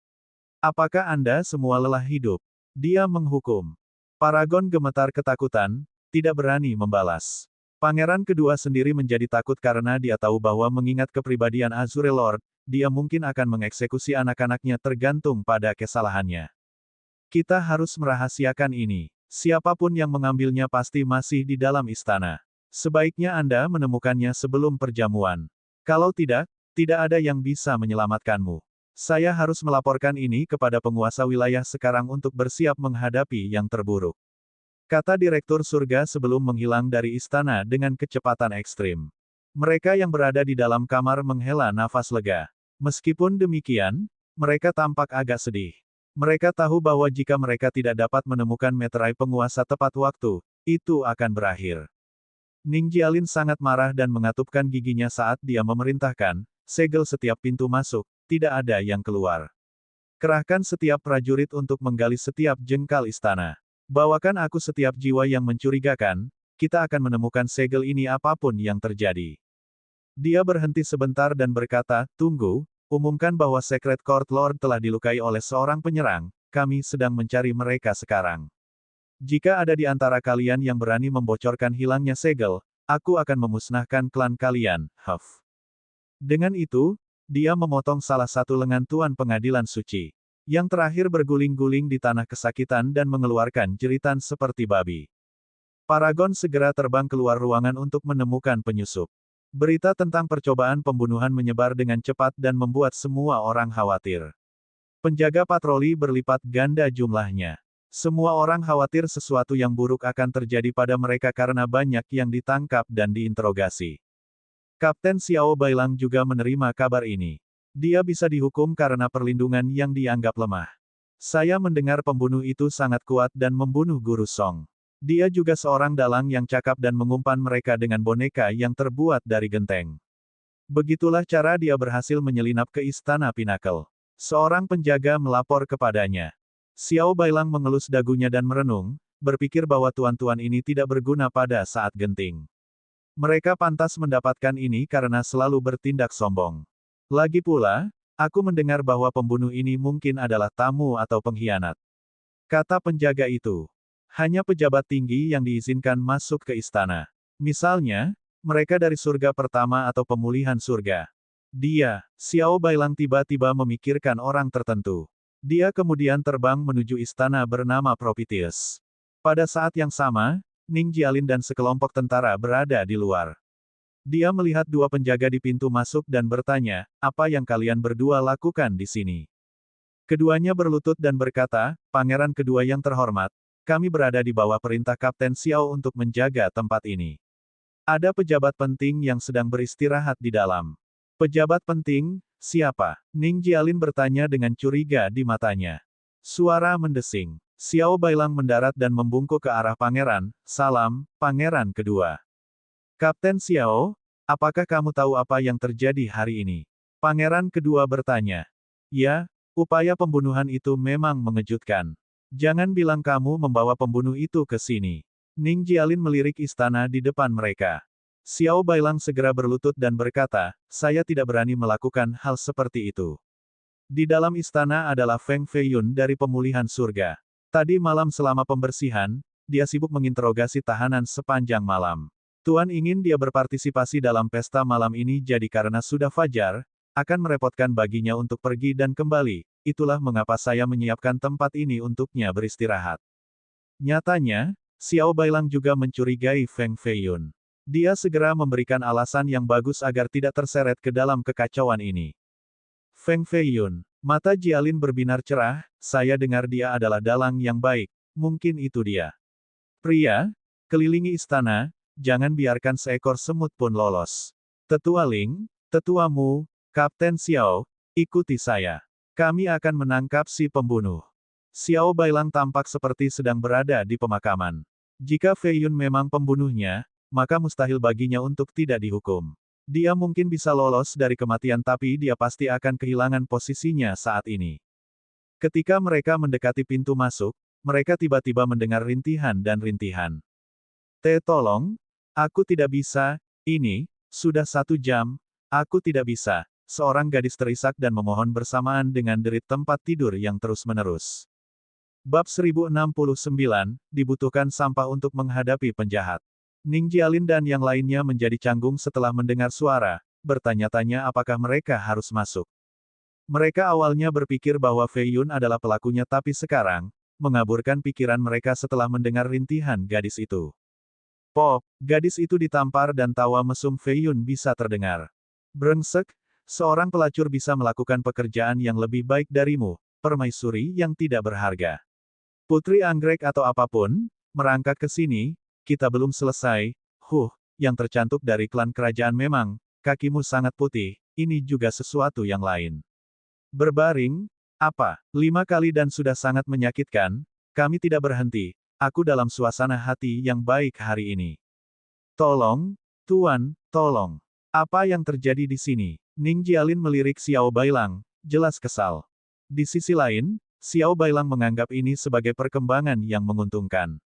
Apakah Anda semua lelah hidup? Dia menghukum. Paragon gemetar ketakutan, tidak berani membalas. Pangeran kedua sendiri menjadi takut karena dia tahu bahwa mengingat kepribadian Azure Lord, dia mungkin akan mengeksekusi anak-anaknya tergantung pada kesalahannya. Kita harus merahasiakan ini. Siapapun yang mengambilnya pasti masih di dalam istana. Sebaiknya Anda menemukannya sebelum perjamuan. Kalau tidak, tidak ada yang bisa menyelamatkanmu. Saya harus melaporkan ini kepada penguasa wilayah sekarang untuk bersiap menghadapi yang terburuk. Kata Direktur Surga sebelum menghilang dari istana dengan kecepatan ekstrim. Mereka yang berada di dalam kamar menghela nafas lega. Meskipun demikian, mereka tampak agak sedih. Mereka tahu bahwa jika mereka tidak dapat menemukan meterai penguasa tepat waktu, itu akan berakhir. Ning Jialin sangat marah dan mengatupkan giginya saat dia memerintahkan, segel setiap pintu masuk, tidak ada yang keluar. Kerahkan setiap prajurit untuk menggali setiap jengkal istana. Bawakan aku setiap jiwa yang mencurigakan, kita akan menemukan segel ini apapun yang terjadi. Dia berhenti sebentar dan berkata, tunggu, umumkan bahwa Secret Court Lord telah dilukai oleh seorang penyerang, kami sedang mencari mereka sekarang. Jika ada di antara kalian yang berani membocorkan hilangnya segel, aku akan memusnahkan klan kalian, Huff. Dengan itu, dia memotong salah satu lengan Tuan Pengadilan Suci. Yang terakhir berguling-guling di tanah kesakitan dan mengeluarkan jeritan seperti babi. Paragon segera terbang keluar ruangan untuk menemukan penyusup. Berita tentang percobaan pembunuhan menyebar dengan cepat dan membuat semua orang khawatir. Penjaga patroli berlipat ganda jumlahnya. Semua orang khawatir sesuatu yang buruk akan terjadi pada mereka karena banyak yang ditangkap dan diinterogasi. Kapten Xiao Bailang juga menerima kabar ini. Dia bisa dihukum karena perlindungan yang dianggap lemah. Saya mendengar pembunuh itu sangat kuat dan membunuh Guru Song. Dia juga seorang dalang yang cakap dan mengumpan mereka dengan boneka yang terbuat dari genteng. Begitulah cara dia berhasil menyelinap ke istana Pinnacle. Seorang penjaga melapor kepadanya. Xiao Bailang mengelus dagunya dan merenung, berpikir bahwa tuan-tuan ini tidak berguna pada saat genting. Mereka pantas mendapatkan ini karena selalu bertindak sombong. Lagi pula, aku mendengar bahwa pembunuh ini mungkin adalah tamu atau pengkhianat. Kata penjaga itu. Hanya pejabat tinggi yang diizinkan masuk ke istana. Misalnya, mereka dari surga pertama atau pemulihan surga. Dia, Xiao Bailang tiba-tiba memikirkan orang tertentu. Dia kemudian terbang menuju istana bernama Propitious. Pada saat yang sama, Ning Jialin dan sekelompok tentara berada di luar. Dia melihat dua penjaga di pintu masuk dan bertanya, apa yang kalian berdua lakukan di sini? Keduanya berlutut dan berkata, Pangeran kedua yang terhormat, kami berada di bawah perintah Kapten Xiao untuk menjaga tempat ini. Ada pejabat penting yang sedang beristirahat di dalam. Pejabat penting, siapa? Ning Jialin bertanya dengan curiga di matanya. Suara mendesing. Xiao Bailang mendarat dan membungkuk ke arah pangeran, salam, pangeran kedua. Kapten Xiao, apakah kamu tahu apa yang terjadi hari ini? Pangeran kedua bertanya. Ya, upaya pembunuhan itu memang mengejutkan. Jangan bilang kamu membawa pembunuh itu ke sini. Ning Jialin melirik istana di depan mereka. Xiao Bailang segera berlutut dan berkata, saya tidak berani melakukan hal seperti itu. Di dalam istana adalah Feng Feiyun dari pemulihan surga. Tadi malam selama pembersihan, dia sibuk menginterogasi tahanan sepanjang malam. Tuan ingin dia berpartisipasi dalam pesta malam ini jadi karena sudah fajar, akan merepotkan baginya untuk pergi dan kembali, itulah mengapa saya menyiapkan tempat ini untuknya beristirahat. Nyatanya, Xiao Bailang juga mencurigai Feng Feiyun. Dia segera memberikan alasan yang bagus agar tidak terseret ke dalam kekacauan ini. Feng Feiyun, mata Jialin berbinar cerah, saya dengar dia adalah dalang yang baik, mungkin itu dia. Pria, kelilingi istana, jangan biarkan seekor semut pun lolos. Tetua Ling, tetuamu, Kapten Xiao, ikuti saya. Kami akan menangkap si pembunuh. Xiao Bailang tampak seperti sedang berada di pemakaman. Jika Feiyun memang pembunuhnya, maka mustahil baginya untuk tidak dihukum. Dia mungkin bisa lolos dari kematian tapi dia pasti akan kehilangan posisinya saat ini. Ketika mereka mendekati pintu masuk, mereka tiba-tiba mendengar rintihan dan rintihan. Tolong, aku tidak bisa, ini, sudah 1 jam, aku tidak bisa. Seorang gadis terisak dan memohon bersamaan dengan derit tempat tidur yang terus-menerus. Bab 1069, dibutuhkan sampah untuk menghadapi penjahat. Ning Jialin dan yang lainnya menjadi canggung setelah mendengar suara, bertanya-tanya apakah mereka harus masuk. Mereka awalnya berpikir bahwa Feiyun adalah pelakunya tapi sekarang, mengaburkan pikiran mereka setelah mendengar rintihan gadis itu. Pop, gadis itu ditampar dan tawa mesum Feiyun bisa terdengar. Brengsek, seorang pelacur bisa melakukan pekerjaan yang lebih baik darimu, permaisuri yang tidak berharga. Putri anggrek atau apapun, merangkak ke sini, kita belum selesai, yang tercantik dari klan kerajaan memang, kakimu sangat putih, ini juga sesuatu yang lain. Berbaring, apa, 5 kali dan sudah sangat menyakitkan, kami tidak berhenti, aku dalam suasana hati yang baik hari ini. Tolong, Tuan, tolong. Apa yang terjadi di sini? Ning Jialin melirik Xiao Bailang, jelas kesal. Di sisi lain, Xiao Bailang menganggap ini sebagai perkembangan yang menguntungkan.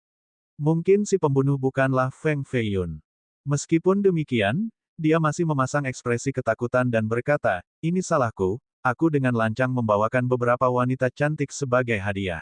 Mungkin si pembunuh bukanlah Feng Feiyun. Meskipun demikian, dia masih memasang ekspresi ketakutan dan berkata, ini salahku, aku dengan lancang membawakan beberapa wanita cantik sebagai hadiah.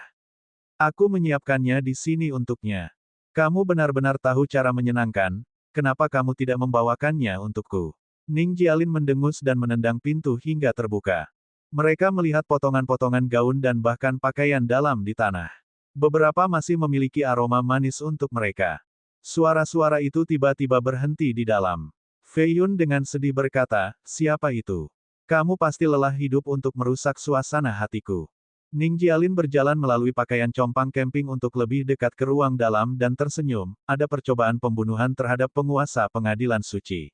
Aku menyiapkannya di sini untuknya. Kamu benar-benar tahu cara menyenangkan, kenapa kamu tidak membawakannya untukku? Ning Jialin mendengus dan menendang pintu hingga terbuka. Mereka melihat potongan-potongan gaun dan bahkan pakaian dalam di tanah. Beberapa masih memiliki aroma manis untuk mereka. Suara-suara itu tiba-tiba berhenti di dalam. Feiyun dengan sedih berkata, siapa itu? Kamu pasti lelah hidup untuk merusak suasana hatiku. Ning Jialin berjalan melalui pakaian compang camping untuk lebih dekat ke ruang dalam dan tersenyum, ada percobaan pembunuhan terhadap penguasa pengadilan suci.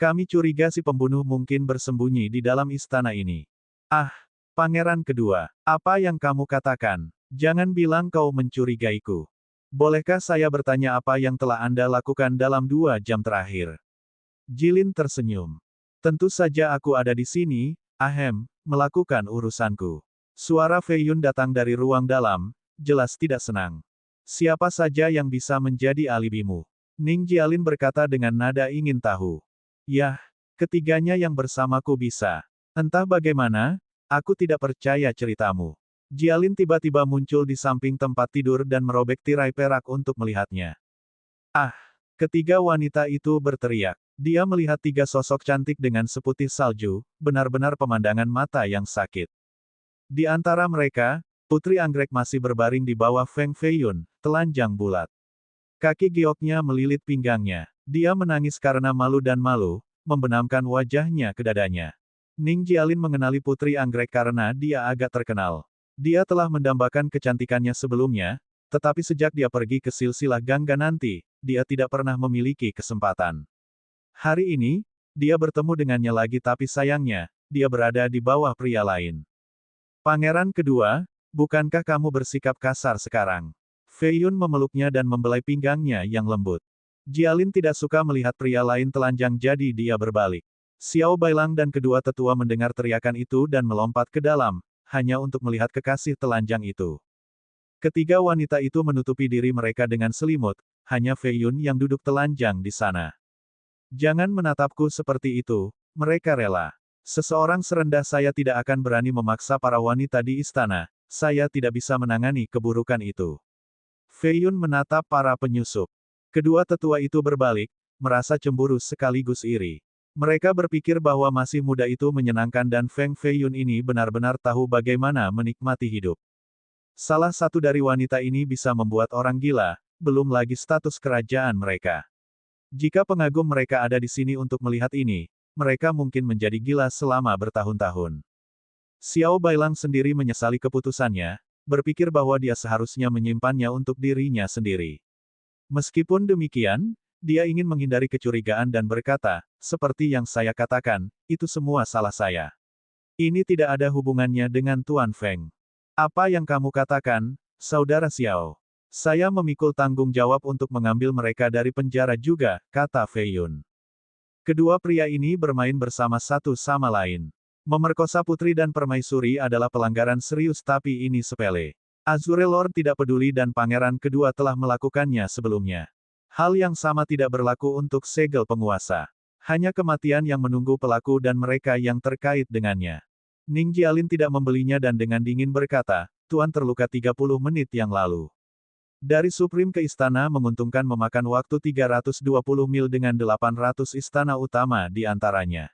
Kami curiga si pembunuh mungkin bersembunyi di dalam istana ini. Ah, pangeran kedua, apa yang kamu katakan? Jangan bilang kau mencurigaiku. Bolehkah saya bertanya apa yang telah Anda lakukan dalam 2 jam terakhir? Jilin tersenyum. Tentu saja aku ada di sini, ahem, melakukan urusanku. Suara Fei Yun datang dari ruang dalam, jelas tidak senang. Siapa saja yang bisa menjadi alibimu? Ning Jialin berkata dengan nada ingin tahu. Yah, ketiganya yang bersamaku bisa. Entah bagaimana, aku tidak percaya ceritamu. Jialin tiba-tiba muncul di samping tempat tidur dan merobek tirai perak untuk melihatnya. Ah! Ketiga wanita itu berteriak. Dia melihat tiga sosok cantik dengan seputih salju, benar-benar pemandangan mata yang sakit. Di antara mereka, Putri Anggrek masih berbaring di bawah Feng Feiyun, telanjang bulat. Kaki gioknya melilit pinggangnya. Dia menangis karena malu dan malu, membenamkan wajahnya ke dadanya. Ning Jialin mengenali Putri Anggrek karena dia agak terkenal. Dia telah mendambakan kecantikannya sebelumnya, tetapi sejak dia pergi ke silsilah Gangga nanti, dia tidak pernah memiliki kesempatan. Hari ini, dia bertemu dengannya lagi tapi sayangnya, dia berada di bawah pria lain. Pangeran kedua, bukankah kamu bersikap kasar sekarang? Fei Yun memeluknya dan membelai pinggangnya yang lembut. Jialin tidak suka melihat pria lain telanjang jadi dia berbalik. Xiao Bailang dan kedua tetua mendengar teriakan itu dan melompat ke dalam, hanya untuk melihat kekasih telanjang itu. Ketiga wanita itu menutupi diri mereka dengan selimut, hanya Fei Yun yang duduk telanjang di sana. Jangan menatapku seperti itu, mereka rela. Seseorang serendah saya tidak akan berani memaksa para wanita di istana, saya tidak bisa menangani keburukan itu. Fei Yun menatap para penyusup. Kedua tetua itu berbalik, merasa cemburu sekaligus iri. Mereka berpikir bahwa masih muda itu menyenangkan dan Feng Fei Yun ini benar-benar tahu bagaimana menikmati hidup. Salah satu dari wanita ini bisa membuat orang gila, belum lagi status kerajaan mereka. Jika pengagum mereka ada di sini untuk melihat ini, mereka mungkin menjadi gila selama bertahun-tahun. Xiao Bailang sendiri menyesali keputusannya, berpikir bahwa dia seharusnya menyimpannya untuk dirinya sendiri. Meskipun demikian, dia ingin menghindari kecurigaan dan berkata, seperti yang saya katakan, itu semua salah saya. Ini tidak ada hubungannya dengan Tuan Feng. Apa yang kamu katakan, Saudara Xiao? Saya memikul tanggung jawab untuk mengambil mereka dari penjara juga, kata Fei Yun. Kedua pria ini bermain bersama satu sama lain. Memerkosa putri dan permaisuri adalah pelanggaran serius tapi ini sepele. Azure Lord tidak peduli dan pangeran kedua telah melakukannya sebelumnya. Hal yang sama tidak berlaku untuk segel penguasa. Hanya kematian yang menunggu pelaku dan mereka yang terkait dengannya. Ning Jialin tidak membelinya dan dengan dingin berkata, Tuan terluka 30 menit yang lalu. Dari Supreme ke istana menguntungkan memakan waktu 320 mil dengan 800 istana utama di antaranya.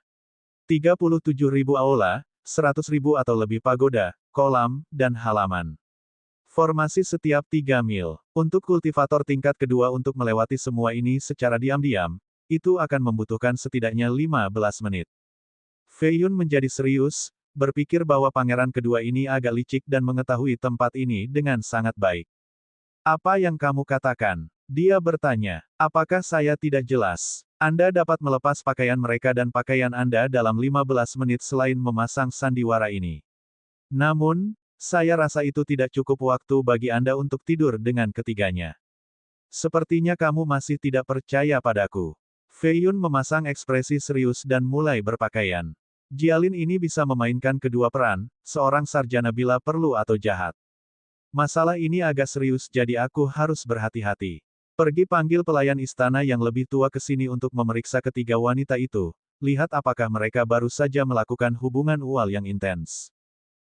37.000 aula, 100.000 atau lebih pagoda, kolam, dan halaman. Formasi setiap 3 mil. Untuk kultivator tingkat kedua untuk melewati semua ini secara diam-diam, itu akan membutuhkan setidaknya 15 menit. Fei Yun menjadi serius, berpikir bahwa pangeran kedua ini agak licik dan mengetahui tempat ini dengan sangat baik. Apa yang kamu katakan? Dia bertanya. Apakah saya tidak jelas? Anda dapat melepas pakaian mereka dan pakaian Anda dalam 15 menit selain memasang sandiwara ini. Namun, saya rasa itu tidak cukup waktu bagi Anda untuk tidur dengan ketiganya. Sepertinya kamu masih tidak percaya padaku. Fei Yun memasang ekspresi serius dan mulai berpakaian. Jialin ini bisa memainkan kedua peran, seorang sarjana bila perlu atau jahat. Masalah ini agak serius jadi aku harus berhati-hati. Pergi panggil pelayan istana yang lebih tua ke sini untuk memeriksa ketiga wanita itu, lihat apakah mereka baru saja melakukan hubungan ual yang intens.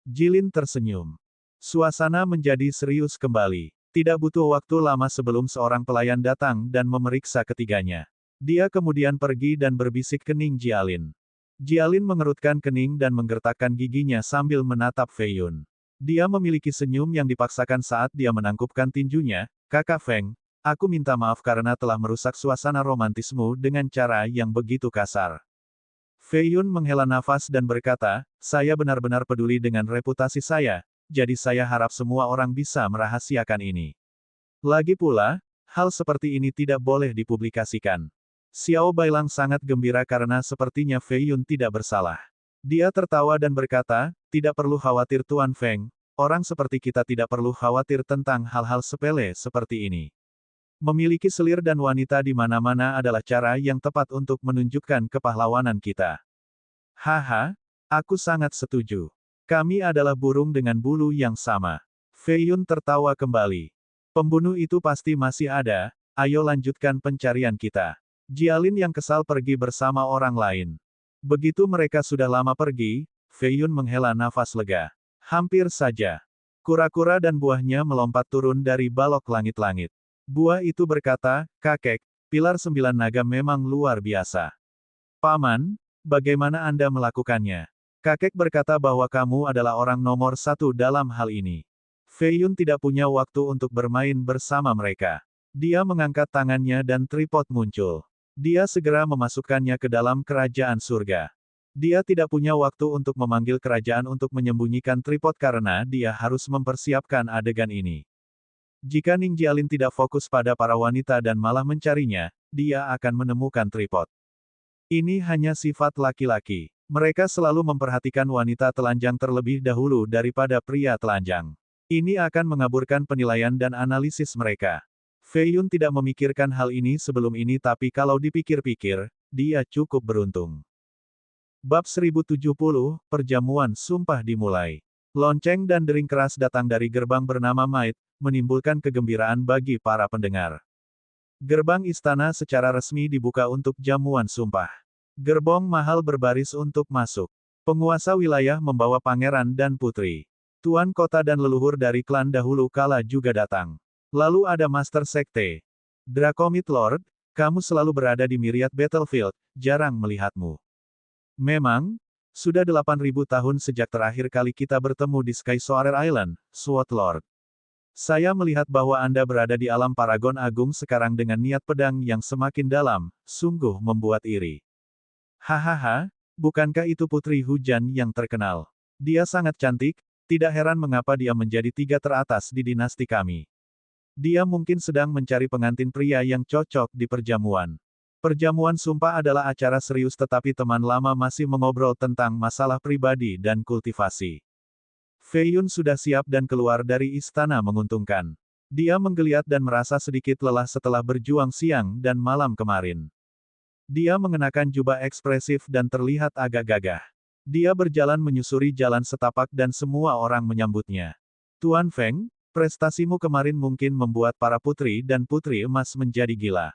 Jilin tersenyum. Suasana menjadi serius kembali. Tidak butuh waktu lama sebelum seorang pelayan datang dan memeriksa ketiganya. Dia kemudian pergi dan berbisik ke Ning Jialin. Jialin mengerutkan kening dan menggertakkan giginya sambil menatap Fei Yun. Dia memiliki senyum yang dipaksakan saat dia menangkupkan tinjunya, Kakak Feng, aku minta maaf karena telah merusak suasana romantismu dengan cara yang begitu kasar. Fei Yun menghela nafas dan berkata, saya benar-benar peduli dengan reputasi saya, jadi saya harap semua orang bisa merahasiakan ini. Lagi pula, hal seperti ini tidak boleh dipublikasikan. Xiao Bailang sangat gembira karena sepertinya Fei Yun tidak bersalah. Dia tertawa dan berkata, tidak perlu khawatir Tuan Feng, orang seperti kita tidak perlu khawatir tentang hal-hal sepele seperti ini. Memiliki selir dan wanita di mana-mana adalah cara yang tepat untuk menunjukkan kepahlawanan kita. Haha, aku sangat setuju. Kami adalah burung dengan bulu yang sama. Fei Yun tertawa kembali. Pembunuh itu pasti masih ada, ayo lanjutkan pencarian kita. Jialin yang kesal pergi bersama orang lain. Begitu mereka sudah lama pergi, Fei Yun menghela nafas lega. Hampir saja. Kura-kura dan buahnya melompat turun dari balok langit-langit. Buah itu berkata, kakek, pilar 9 naga memang luar biasa. Paman, bagaimana Anda melakukannya? Kakek berkata bahwa kamu adalah orang nomor 1 dalam hal ini. Fei Yun tidak punya waktu untuk bermain bersama mereka. Dia mengangkat tangannya dan tripod muncul. Dia segera memasukkannya ke dalam kerajaan surga. Dia tidak punya waktu untuk memanggil kerajaan untuk menyembunyikan tripod karena dia harus mempersiapkan adegan ini. Jika Ning Jialin tidak fokus pada para wanita dan malah mencarinya, dia akan menemukan tripod. Ini hanya sifat laki-laki. Mereka selalu memperhatikan wanita telanjang terlebih dahulu daripada pria telanjang. Ini akan mengaburkan penilaian dan analisis mereka. Fei Yun tidak memikirkan hal ini sebelum ini tapi kalau dipikir-pikir, dia cukup beruntung. Bab 1070, Perjamuan Sumpah dimulai. Lonceng dan dering keras datang dari gerbang bernama Might, menimbulkan kegembiraan bagi para pendengar. Gerbang istana secara resmi dibuka untuk jamuan sumpah. Gerbong mahal berbaris untuk masuk. Penguasa wilayah membawa pangeran dan putri. Tuan kota dan leluhur dari klan dahulu kala juga datang. Lalu ada Master Sekte. Dracomid Lord, kamu selalu berada di Myriad Battlefield, jarang melihatmu. Memang, sudah 8.000 tahun sejak terakhir kali kita bertemu di Sky Soarer Island, Sword Lord. Saya melihat bahwa Anda berada di alam Paragon Agung sekarang dengan niat pedang yang semakin dalam, sungguh membuat iri. Hahaha, bukankah itu Putri Hujan yang terkenal? Dia sangat cantik, tidak heran mengapa dia menjadi 3 teratas di dinasti kami. Dia mungkin sedang mencari pengantin pria yang cocok di perjamuan. Perjamuan sumpah adalah acara serius tetapi teman lama masih mengobrol tentang masalah pribadi dan kultivasi. Fei Yun sudah siap dan keluar dari istana menguntungkan. Dia menggeliat dan merasa sedikit lelah setelah berjuang siang dan malam kemarin. Dia mengenakan jubah ekspresif dan terlihat agak gagah. Dia berjalan menyusuri jalan setapak dan semua orang menyambutnya. Tuan Feng, prestasimu kemarin mungkin membuat para putri dan putri emas menjadi gila.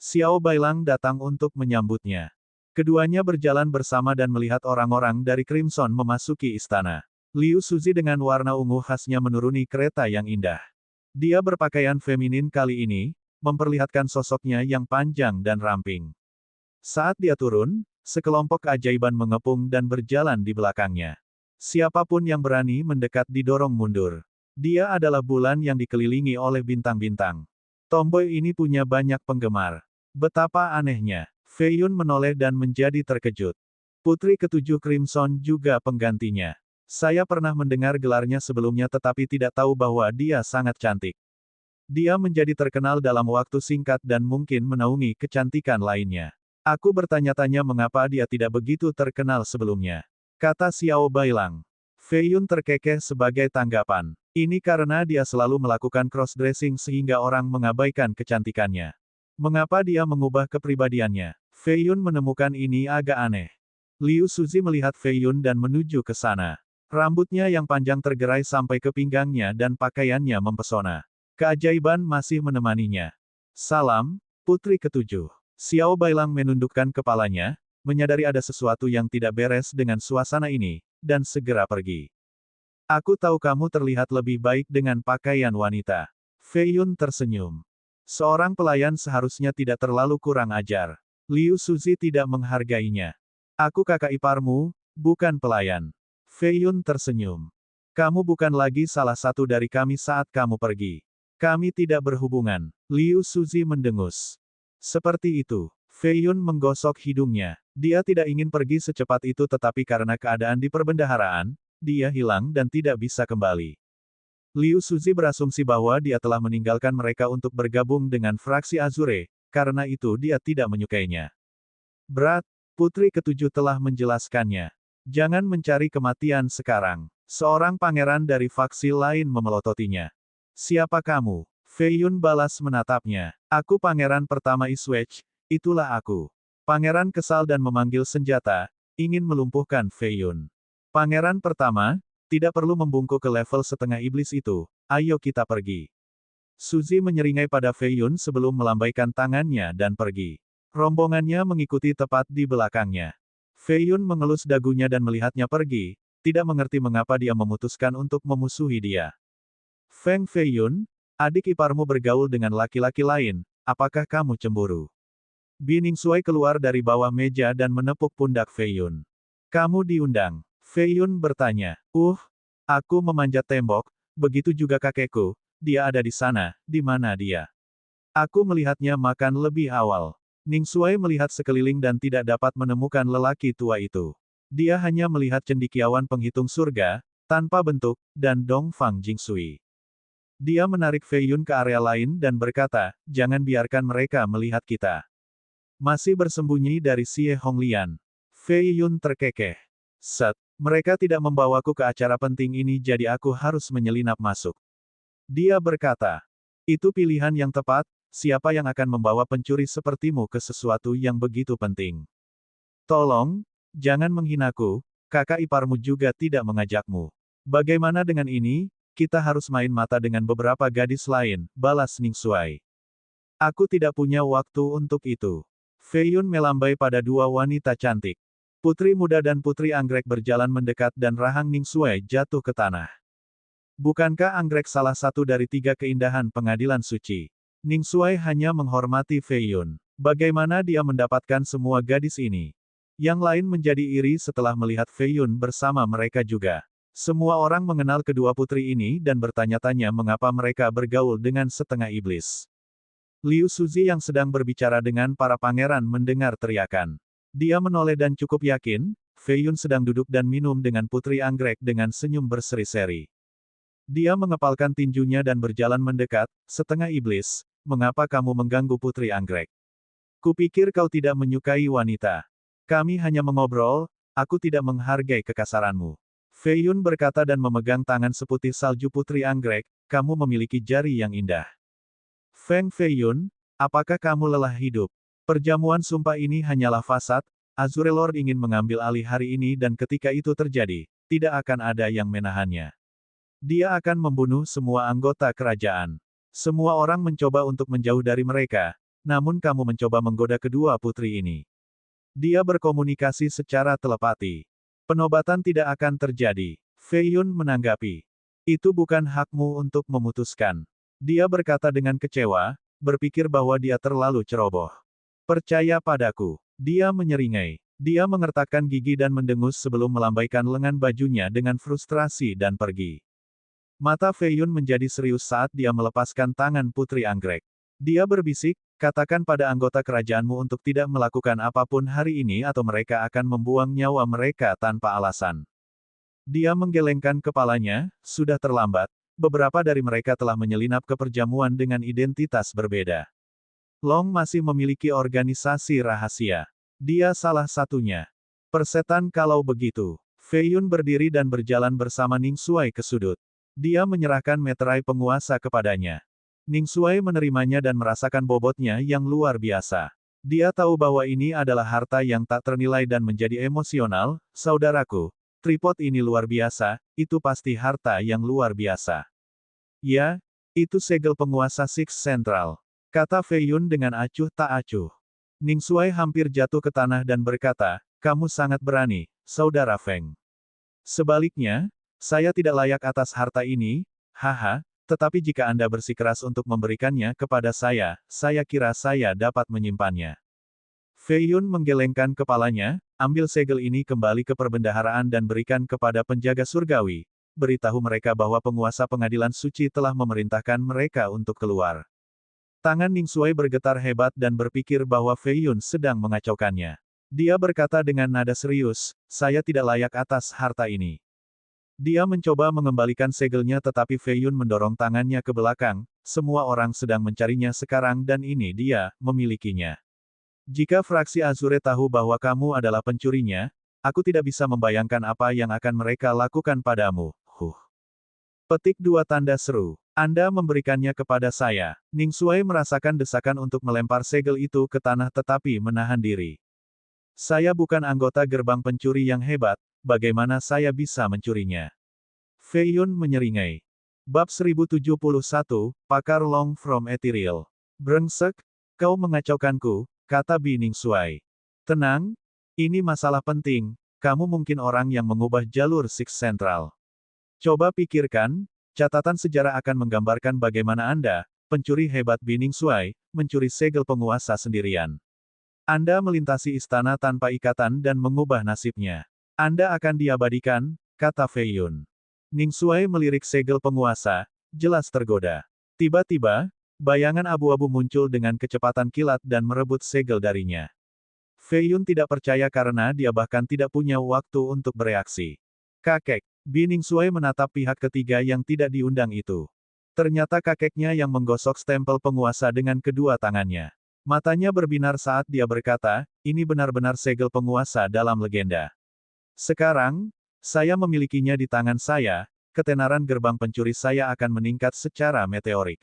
Xiao Bailang datang untuk menyambutnya. Keduanya berjalan bersama dan melihat orang-orang dari Crimson memasuki istana. Liu Suzi dengan warna ungu khasnya menuruni kereta yang indah. Dia berpakaian feminin kali ini, memperlihatkan sosoknya yang panjang dan ramping. Saat dia turun, sekelompok keajaiban mengepung dan berjalan di belakangnya. Siapapun yang berani mendekat didorong mundur. Dia adalah bulan yang dikelilingi oleh bintang-bintang. Tomboy ini punya banyak penggemar. Betapa anehnya. Fei Yun menoleh dan menjadi terkejut. Putri ketujuh Crimson juga penggantinya. Saya pernah mendengar gelarnya sebelumnya tetapi tidak tahu bahwa dia sangat cantik. Dia menjadi terkenal dalam waktu singkat dan mungkin menaungi kecantikan lainnya. Aku bertanya-tanya mengapa dia tidak begitu terkenal sebelumnya. Kata Xiao Bailang. Fei Yun terkekeh sebagai tanggapan. Ini karena dia selalu melakukan cross-dressing sehingga orang mengabaikan kecantikannya. Mengapa dia mengubah kepribadiannya? Fei Yun menemukan ini agak aneh. Liu Suzi melihat Fei Yun dan menuju ke sana. Rambutnya yang panjang tergerai sampai ke pinggangnya dan pakaiannya mempesona. Keajaiban masih menemaninya. Salam, Putri ketujuh. Xiao Bailang menundukkan kepalanya, menyadari ada sesuatu yang tidak beres dengan suasana ini, dan segera pergi. Aku tahu kamu terlihat lebih baik dengan pakaian wanita. Fei Yun tersenyum. Seorang pelayan seharusnya tidak terlalu kurang ajar. Liu Suzi tidak menghargainya. Aku kakak iparmu, bukan pelayan. Fei Yun tersenyum. Kamu bukan lagi salah satu dari kami saat kamu pergi. Kami tidak berhubungan. Liu Suzi mendengus. Seperti itu. Fei Yun menggosok hidungnya. Dia tidak ingin pergi secepat itu tetapi karena keadaan di perbendaharaan, dia hilang dan tidak bisa kembali. Liu Suzi berasumsi bahwa dia telah meninggalkan mereka untuk bergabung dengan fraksi Azure, karena itu dia tidak menyukainya. Berat, Putri ketujuh telah menjelaskannya. Jangan mencari kematian sekarang. Seorang pangeran dari faksi lain memelototinya. Siapa kamu? Fei Yun balas menatapnya. Aku pangeran pertama Iswech, itulah aku. Pangeran kesal dan memanggil senjata, ingin melumpuhkan Fei Yun. Pangeran pertama, tidak perlu membungkuk ke level setengah iblis itu, ayo kita pergi. Suzy menyeringai pada Fei Yun sebelum melambaikan tangannya dan pergi. Rombongannya mengikuti tepat di belakangnya. Fei Yun mengelus dagunya dan melihatnya pergi, tidak mengerti mengapa dia memutuskan untuk memusuhi dia. Feng Fei Yun, adik iparmu bergaul dengan laki-laki lain, apakah kamu cemburu? Bi Ningsuai keluar dari bawah meja dan menepuk pundak Fei Yun. Kamu diundang. Fei Yun bertanya. Aku memanjat tembok, begitu juga kakekku, dia ada di sana, di mana dia? Aku melihatnya makan lebih awal. Ningsuai melihat sekeliling dan tidak dapat menemukan lelaki tua itu. Dia hanya melihat cendekiawan penghitung surga, tanpa bentuk, dan Dongfang Jingsui. Dia menarik Fei Yun ke area lain dan berkata, jangan biarkan mereka melihat kita. Masih bersembunyi dari Xie Honglian. Fei Yun terkekeh. Mereka tidak membawaku ke acara penting ini jadi aku harus menyelinap masuk. Dia berkata, itu pilihan yang tepat, siapa yang akan membawa pencuri sepertimu ke sesuatu yang begitu penting? Tolong, jangan menghinaku, kakak iparmu juga tidak mengajakmu. Bagaimana dengan ini, kita harus main mata dengan beberapa gadis lain, balas Ningsuai. Aku tidak punya waktu untuk itu. Fei Yun melambai pada dua wanita cantik. Putri muda dan putri anggrek berjalan mendekat dan rahang Ningsuai jatuh ke tanah. Bukankah anggrek salah satu dari tiga keindahan pengadilan suci? Ningsuai hanya menghormati Fei Yun. Bagaimana dia mendapatkan semua gadis ini? Yang lain menjadi iri setelah melihat Fei Yun bersama mereka juga. Semua orang mengenal kedua putri ini dan bertanya-tanya mengapa mereka bergaul dengan setengah iblis. Liu Suzy yang sedang berbicara dengan para pangeran mendengar teriakan. Dia menoleh dan cukup yakin, Fei Yun sedang duduk dan minum dengan putri anggrek dengan senyum berseri-seri. Dia mengepalkan tinjunya dan berjalan mendekat, setengah iblis, mengapa kamu mengganggu putri anggrek? Kupikir kau tidak menyukai wanita. Kami hanya mengobrol, aku tidak menghargai kekasaranmu. Fei Yun berkata dan memegang tangan seputih salju putri anggrek, kamu memiliki jari yang indah. Feng Fei Yun, apakah kamu lelah hidup? Perjamuan sumpah ini hanyalah fasad, Azure Lord ingin mengambil alih hari ini dan ketika itu terjadi, tidak akan ada yang menahannya. Dia akan membunuh semua anggota kerajaan. Semua orang mencoba untuk menjauh dari mereka, namun kamu mencoba menggoda kedua putri ini. Dia berkomunikasi secara telepati. Penobatan tidak akan terjadi. Fei Yun menanggapi. Itu bukan hakmu untuk memutuskan. Dia berkata dengan kecewa, berpikir bahwa dia terlalu ceroboh. Percaya padaku. Dia menyeringai. Dia mengertakkan gigi dan mendengus sebelum melambaikan lengan bajunya dengan frustrasi dan pergi. Mata Fei Yun menjadi serius saat dia melepaskan tangan putri anggrek. Dia berbisik, katakan pada anggota kerajaanmu untuk tidak melakukan apapun hari ini atau mereka akan membuang nyawa mereka tanpa alasan. Dia menggelengkan kepalanya, sudah terlambat, beberapa dari mereka telah menyelinap ke perjamuan dengan identitas berbeda. Long masih memiliki organisasi rahasia. Dia salah satunya. Persetan kalau begitu. Fei Yun berdiri dan berjalan bersama Ningsuai ke sudut. Dia menyerahkan meterai penguasa kepadanya. Ningsuai menerimanya dan merasakan bobotnya yang luar biasa. Dia tahu bahwa ini adalah harta yang tak ternilai dan menjadi emosional, saudaraku. Tripod ini luar biasa, itu pasti harta yang luar biasa. Ya, itu segel penguasa Six Central. Kata Fei Yun dengan acuh tak acuh. Ningsuai hampir jatuh ke tanah dan berkata, kamu sangat berani, saudara Feng. Sebaliknya, saya tidak layak atas harta ini, haha, tetapi jika Anda bersikeras untuk memberikannya kepada saya kira saya dapat menyimpannya. Fei Yun menggelengkan kepalanya, ambil segel ini kembali ke perbendaharaan dan berikan kepada penjaga surgawi. Beritahu mereka bahwa penguasa pengadilan suci telah memerintahkan mereka untuk keluar. Tangan Ningsuai bergetar hebat dan berpikir bahwa Fei Yun sedang mengacaukannya. Dia berkata dengan nada serius, saya tidak layak atas harta ini. Dia mencoba mengembalikan segelnya tetapi Fei Yun mendorong tangannya ke belakang, semua orang sedang mencarinya sekarang dan ini dia, memilikinya. Jika fraksi Azure tahu bahwa kamu adalah pencurinya, aku tidak bisa membayangkan apa yang akan mereka lakukan padamu. Petik 2 tanda seru. Anda memberikannya kepada saya. Ningsuai merasakan desakan untuk melempar segel itu ke tanah tetapi menahan diri. Saya bukan anggota gerbang pencuri yang hebat, bagaimana saya bisa mencurinya? Fei Yun menyeringai. Bab 1071, Pakar Long from Ethereal. Brengsek, kau mengacaukanku, kata Bi Ningsuai. Tenang, ini masalah penting, kamu mungkin orang yang mengubah jalur Six Central. Coba pikirkan, catatan sejarah akan menggambarkan bagaimana Anda, pencuri hebat Bi Ningsuai, mencuri segel penguasa sendirian. Anda melintasi istana tanpa ikatan dan mengubah nasibnya. Anda akan diabadikan, kata Fei Yun. Ningsuai melirik segel penguasa, jelas tergoda. Tiba-tiba, bayangan abu-abu muncul dengan kecepatan kilat dan merebut segel darinya. Fei Yun tidak percaya karena dia bahkan tidak punya waktu untuk bereaksi. Kakek, Bi Ningsuai menatap pihak ketiga yang tidak diundang itu. Ternyata kakeknya yang menggosok stempel penguasa dengan kedua tangannya. Matanya berbinar saat dia berkata, ini benar-benar segel penguasa dalam legenda. Sekarang, saya memilikinya di tangan saya, ketenaran gerbang pencuri saya akan meningkat secara meteorik.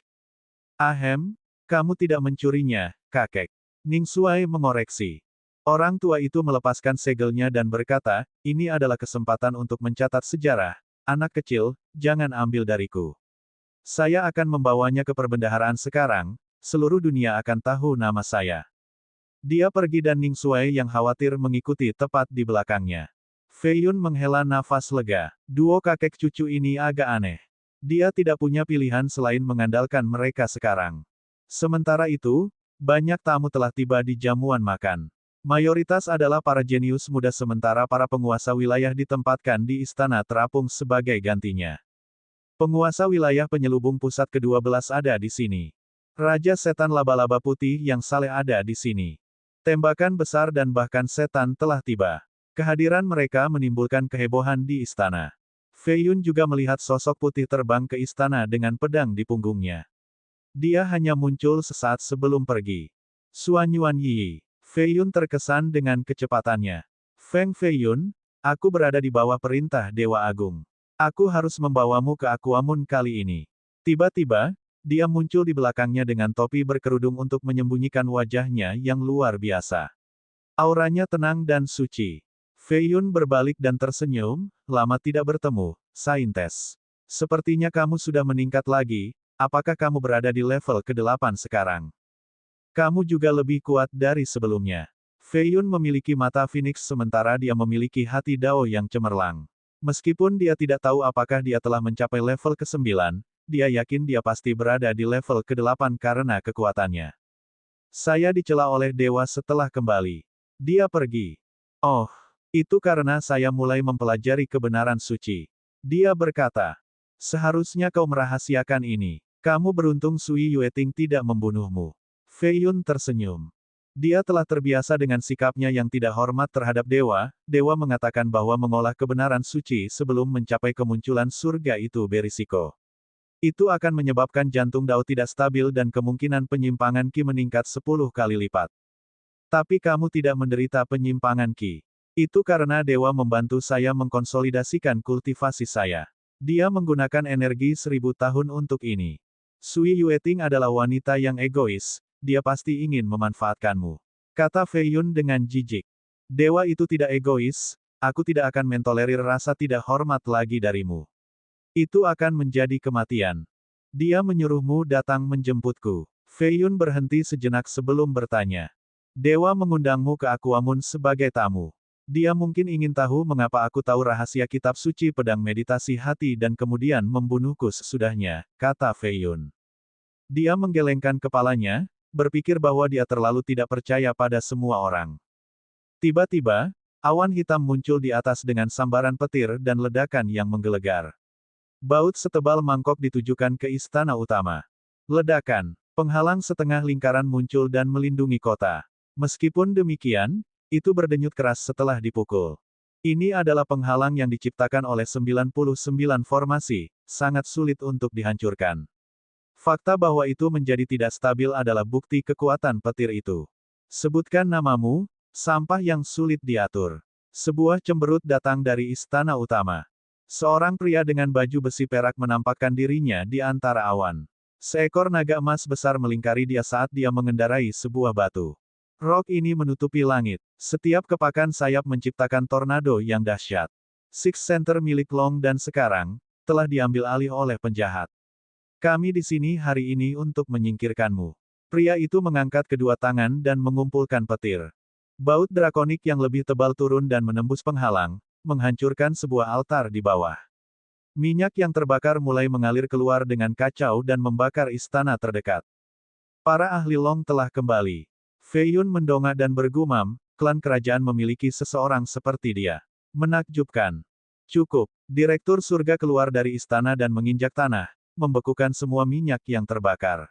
Ahem, kamu tidak mencurinya, kakek. Ningsuai mengoreksi. Orang tua itu melepaskan segelnya dan berkata, ini adalah kesempatan untuk mencatat sejarah. Anak kecil, jangan ambil dariku. Saya akan membawanya ke perbendaharaan sekarang, seluruh dunia akan tahu nama saya. Dia pergi dan Ningsuai yang khawatir mengikuti tepat di belakangnya. Fei Yun menghela nafas lega. Duo kakek cucu ini agak aneh. Dia tidak punya pilihan selain mengandalkan mereka sekarang. Sementara itu, banyak tamu telah tiba di jamuan makan. Mayoritas adalah para jenius muda sementara para penguasa wilayah ditempatkan di istana terapung sebagai gantinya. Penguasa wilayah penyelubung pusat ke-12 ada di sini. Raja setan laba-laba putih yang saleh ada di sini. Tembakan besar dan bahkan setan telah tiba. Kehadiran mereka menimbulkan kehebohan di istana. Fei Yun juga melihat sosok putih terbang ke istana dengan pedang di punggungnya. Dia hanya muncul sesaat sebelum pergi. Suan Yuan Yi. Fei Yun terkesan dengan kecepatannya. Feng Fei Yun, aku berada di bawah perintah Dewa Agung. Aku harus membawamu ke Aquamun kali ini. Tiba-tiba, dia muncul di belakangnya dengan topi berkerudung untuk menyembunyikan wajahnya yang luar biasa. Auranya tenang dan suci. Fei Yun berbalik dan tersenyum, lama tidak bertemu, Saintes. Sepertinya kamu sudah meningkat lagi, apakah kamu berada di level ke-8 sekarang? Kamu juga lebih kuat dari sebelumnya. Fei Yun memiliki mata Phoenix sementara dia memiliki hati Dao yang cemerlang. Meskipun dia tidak tahu apakah dia telah mencapai level ke-9, dia yakin dia pasti berada di level ke-8 karena kekuatannya. Saya dicela oleh dewa setelah kembali. Dia pergi. Oh. Itu karena saya mulai mempelajari kebenaran suci. Dia berkata, seharusnya kau merahasiakan ini. Kamu beruntung Sui Yueting tidak membunuhmu. Fei Yun tersenyum. Dia telah terbiasa dengan sikapnya yang tidak hormat terhadap dewa. Dewa mengatakan bahwa mengolah kebenaran suci sebelum mencapai kemunculan surga itu berisiko. Itu akan menyebabkan jantung Dao tidak stabil dan kemungkinan penyimpangan Qi meningkat 10 kali lipat. Tapi kamu tidak menderita penyimpangan Qi. Itu karena dewa membantu saya mengkonsolidasikan kultivasi saya. Dia menggunakan energi 1000 tahun untuk ini. Sui Yueting adalah wanita yang egois, dia pasti ingin memanfaatkanmu. Kata Fei Yun dengan jijik. Dewa itu tidak egois, aku tidak akan mentolerir rasa tidak hormat lagi darimu. Itu akan menjadi kematian. Dia menyuruhmu datang menjemputku. Fei Yun berhenti sejenak sebelum bertanya. Dewa mengundangmu ke Aquamun sebagai tamu. Dia mungkin ingin tahu mengapa aku tahu rahasia kitab suci pedang meditasi hati dan kemudian membunuhku sesudahnya, kata Fei Yun. Dia menggelengkan kepalanya, berpikir bahwa dia terlalu tidak percaya pada semua orang. Tiba-tiba, awan hitam muncul di atas dengan sambaran petir dan ledakan yang menggelegar. Baut setebal mangkok ditujukan ke istana utama. Ledakan, penghalang setengah lingkaran muncul dan melindungi kota. Meskipun demikian, itu berdenyut keras setelah dipukul. Ini adalah penghalang yang diciptakan oleh 99 formasi, sangat sulit untuk dihancurkan. Fakta bahwa itu menjadi tidak stabil adalah bukti kekuatan petir itu. Sebutkan namamu, sampah yang sulit diatur. Sebuah cemberut datang dari istana utama. Seorang pria dengan baju besi perak menampakkan dirinya di antara awan. Seekor naga emas besar melingkari dia saat dia mengendarai sebuah batu. Rok ini menutupi langit. Setiap kepakan sayap menciptakan tornado yang dahsyat. Six Center milik Long dan sekarang, telah diambil alih oleh penjahat. Kami di sini hari ini untuk menyingkirkanmu. Pria itu mengangkat kedua tangan dan mengumpulkan petir. Baut drakonik yang lebih tebal turun dan menembus penghalang, menghancurkan sebuah altar di bawah. Minyak yang terbakar mulai mengalir keluar dengan kacau dan membakar istana terdekat. Para ahli Long telah kembali. Fei Yun mendongak dan bergumam, klan kerajaan memiliki seseorang seperti dia. Menakjubkan. Cukup. Direktur surga keluar dari istana dan menginjak tanah, membekukan semua minyak yang terbakar.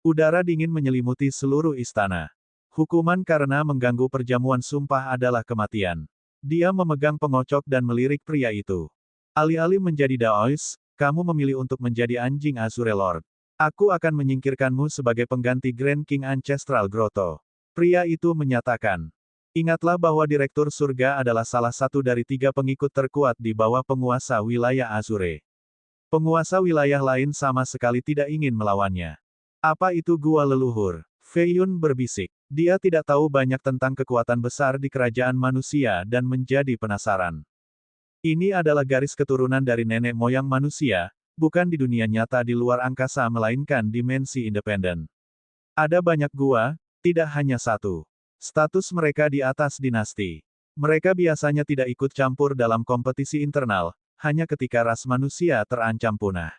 Udara dingin menyelimuti seluruh istana. Hukuman karena mengganggu perjamuan sumpah adalah kematian. Dia memegang pengocok dan melirik pria itu. Alih-alih menjadi Daois, kamu memilih untuk menjadi anjing Azure Lord. Aku akan menyingkirkanmu sebagai pengganti Grand King Ancestral Grotto. Pria itu menyatakan. Ingatlah bahwa Direktur Surga adalah salah satu dari 3 pengikut terkuat di bawah penguasa wilayah Azure. Penguasa wilayah lain sama sekali tidak ingin melawannya. Apa itu gua leluhur? Fei Yun berbisik. Dia tidak tahu banyak tentang kekuatan besar di kerajaan manusia dan menjadi penasaran. Ini adalah garis keturunan dari nenek moyang manusia, bukan di dunia nyata di luar angkasa melainkan dimensi independen. Ada banyak gua, tidak hanya satu. Status mereka di atas dinasti. Mereka biasanya tidak ikut campur dalam kompetisi internal, hanya ketika ras manusia terancam punah.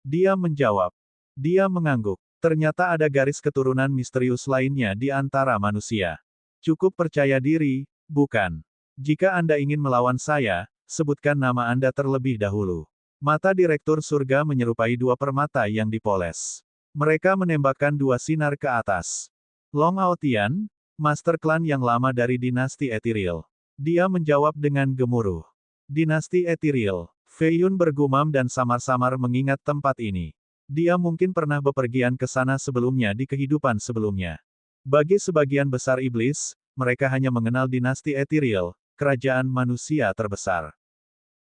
Dia menjawab. Dia mengangguk. Ternyata ada garis keturunan misterius lainnya di antara manusia. Cukup percaya diri, bukan? Jika Anda ingin melawan saya, sebutkan nama Anda terlebih dahulu. Mata Direktur Surga menyerupai 2 permata yang dipoles. Mereka menembakkan 2 sinar ke atas. Long Aotian, Master Klan yang lama dari dinasti Ethereal. Dia menjawab dengan gemuruh. Dinasti Ethereal. Fei Yun bergumam dan samar-samar mengingat tempat ini. Dia mungkin pernah bepergian ke sana sebelumnya di kehidupan sebelumnya. Bagi sebagian besar iblis, mereka hanya mengenal dinasti Ethereal, kerajaan manusia terbesar.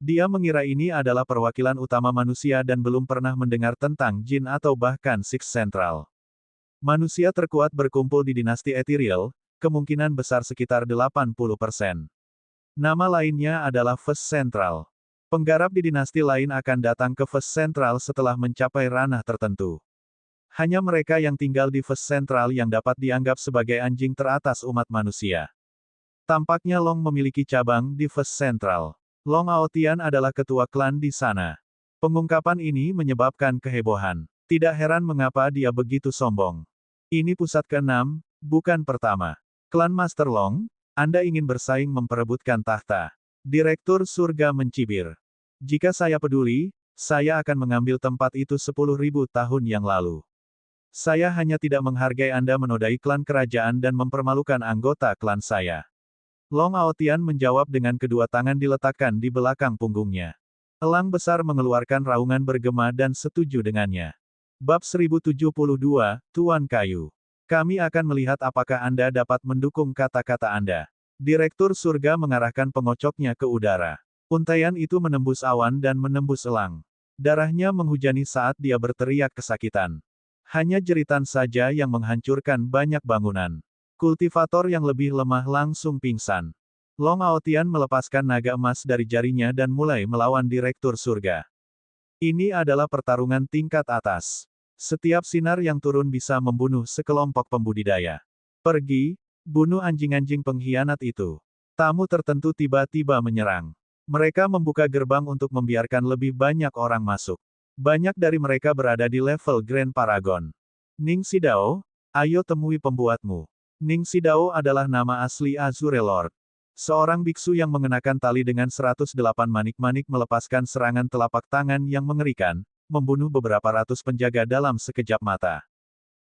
Dia mengira ini adalah perwakilan utama manusia dan belum pernah mendengar tentang Jin atau bahkan Six Central. Manusia terkuat berkumpul di dinasti Ethereal, kemungkinan besar sekitar 80%. Nama lainnya adalah First Central. Penggarap di dinasti lain akan datang ke First Central setelah mencapai ranah tertentu. Hanya mereka yang tinggal di First Central yang dapat dianggap sebagai anjing teratas umat manusia. Tampaknya Long memiliki cabang di First Central. Long Aotian adalah ketua klan di sana. Pengungkapan ini menyebabkan kehebohan. Tidak heran mengapa dia begitu sombong. Ini pusat ke-6, bukan pertama. Klan Master Long, Anda ingin bersaing memperebutkan tahta. Direktur Surga mencibir. Jika saya peduli, saya akan mengambil tempat itu 10.000 tahun yang lalu. Saya hanya tidak menghargai Anda menodai klan kerajaan dan mempermalukan anggota klan saya. Long Aotian menjawab dengan kedua tangan diletakkan di belakang punggungnya. Elang besar mengeluarkan raungan bergema dan setuju dengannya. Bab 1072, Tuan Kayu. Kami akan melihat apakah Anda dapat mendukung kata-kata Anda. Direktur Surga mengarahkan pengocoknya ke udara. Untaian itu menembus awan dan menembus elang. Darahnya menghujani saat dia berteriak kesakitan. Hanya jeritan saja yang menghancurkan banyak bangunan. Kultivator yang lebih lemah langsung pingsan. Long Aotian melepaskan naga emas dari jarinya dan mulai melawan Direktur Surga. Ini adalah pertarungan tingkat atas. Setiap sinar yang turun bisa membunuh sekelompok pembudidaya. Pergi, bunuh anjing-anjing pengkhianat itu. Tamu tertentu tiba-tiba menyerang. Mereka membuka gerbang untuk membiarkan lebih banyak orang masuk. Banyak dari mereka berada di level Grand Paragon. Ning Xidao, ayo temui pembuatmu. Ning Xidao adalah nama asli Azure Lord. Seorang biksu yang mengenakan tali dengan 108 manik-manik melepaskan serangan telapak tangan yang mengerikan, membunuh beberapa ratus penjaga dalam sekejap mata.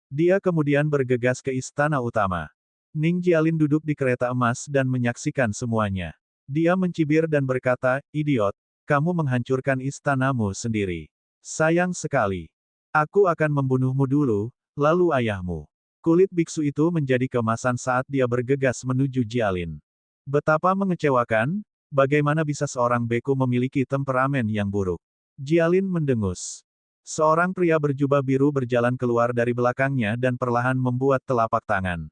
Dia kemudian bergegas ke istana utama. Ning Jialin duduk di kereta emas dan menyaksikan semuanya. Dia mencibir dan berkata, "Idiot, kamu menghancurkan istanamu sendiri. Sayang sekali. Aku akan membunuhmu dulu, lalu ayahmu." Kulit biksu itu menjadi keemasan saat dia bergegas menuju Jialin. Betapa mengecewakan, bagaimana bisa seorang beku memiliki temperamen yang buruk. Jialin mendengus. Seorang pria berjubah biru berjalan keluar dari belakangnya dan perlahan membuat telapak tangan.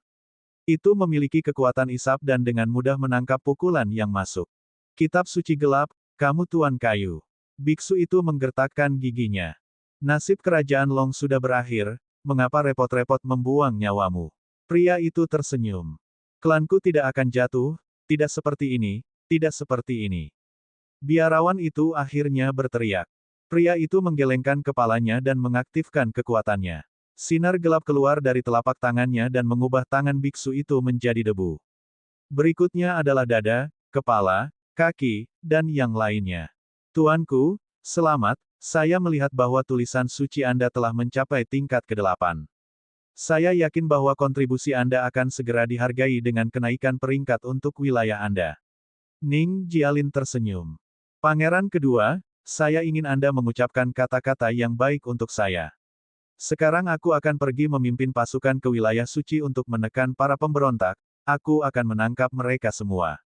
Itu memiliki kekuatan isap dan dengan mudah menangkap pukulan yang masuk. Kitab suci gelap, kamu tuan kayu. Biksu itu menggertakkan giginya. Nasib kerajaan Long sudah berakhir, mengapa repot-repot membuang nyawamu? Pria itu tersenyum. Klanku tidak akan jatuh, tidak seperti ini, tidak seperti ini. Biarawan itu akhirnya berteriak. Pria itu menggelengkan kepalanya dan mengaktifkan kekuatannya. Sinar gelap keluar dari telapak tangannya dan mengubah tangan biksu itu menjadi debu. Berikutnya adalah dada, kepala, kaki, dan yang lainnya. Tuanku, selamat, saya melihat bahwa tulisan suci Anda telah mencapai tingkat ke-8. Saya yakin bahwa kontribusi Anda akan segera dihargai dengan kenaikan peringkat untuk wilayah Anda. Ning Jialin tersenyum. Pangeran kedua, saya ingin Anda mengucapkan kata-kata yang baik untuk saya. Sekarang aku akan pergi memimpin pasukan ke wilayah suci untuk menekan para pemberontak, aku akan menangkap mereka semua.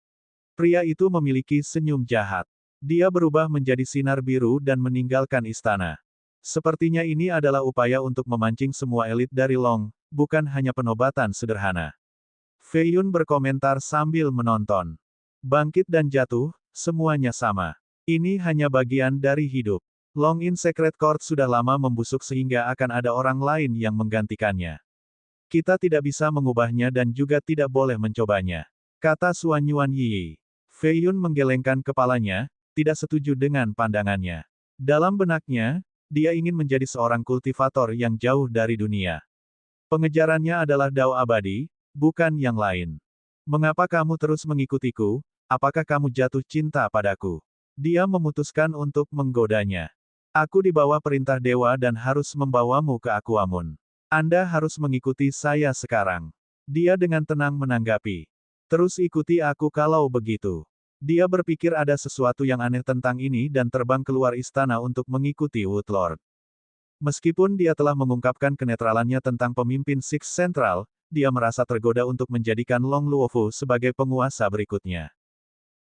Pria itu memiliki senyum jahat. Dia berubah menjadi sinar biru dan meninggalkan istana. Sepertinya ini adalah upaya untuk memancing semua elit dari Long, bukan hanya penobatan sederhana. Fei Yun berkomentar sambil menonton. Bangkit dan jatuh, semuanya sama. Ini hanya bagian dari hidup. Long in Secret Court sudah lama membusuk sehingga akan ada orang lain yang menggantikannya. Kita tidak bisa mengubahnya dan juga tidak boleh mencobanya, kata Xuan Yuan Yi. Fei Yun menggelengkan kepalanya, tidak setuju dengan pandangannya. Dalam benaknya, dia ingin menjadi seorang kultivator yang jauh dari dunia. Pengejarannya adalah Dao abadi, bukan yang lain. Mengapa kamu terus mengikutiku? Apakah kamu jatuh cinta padaku? Dia memutuskan untuk menggodanya. Aku di bawah perintah dewa dan harus membawamu ke Aquamun. Anda harus mengikuti saya sekarang. Dia dengan tenang menanggapi. Terus ikuti aku kalau begitu. Dia berpikir ada sesuatu yang aneh tentang ini dan terbang keluar istana untuk mengikuti Woodlord. Meskipun dia telah mengungkapkan kenetralannya tentang pemimpin Six Central, dia merasa tergoda untuk menjadikan Long Luofu sebagai penguasa berikutnya.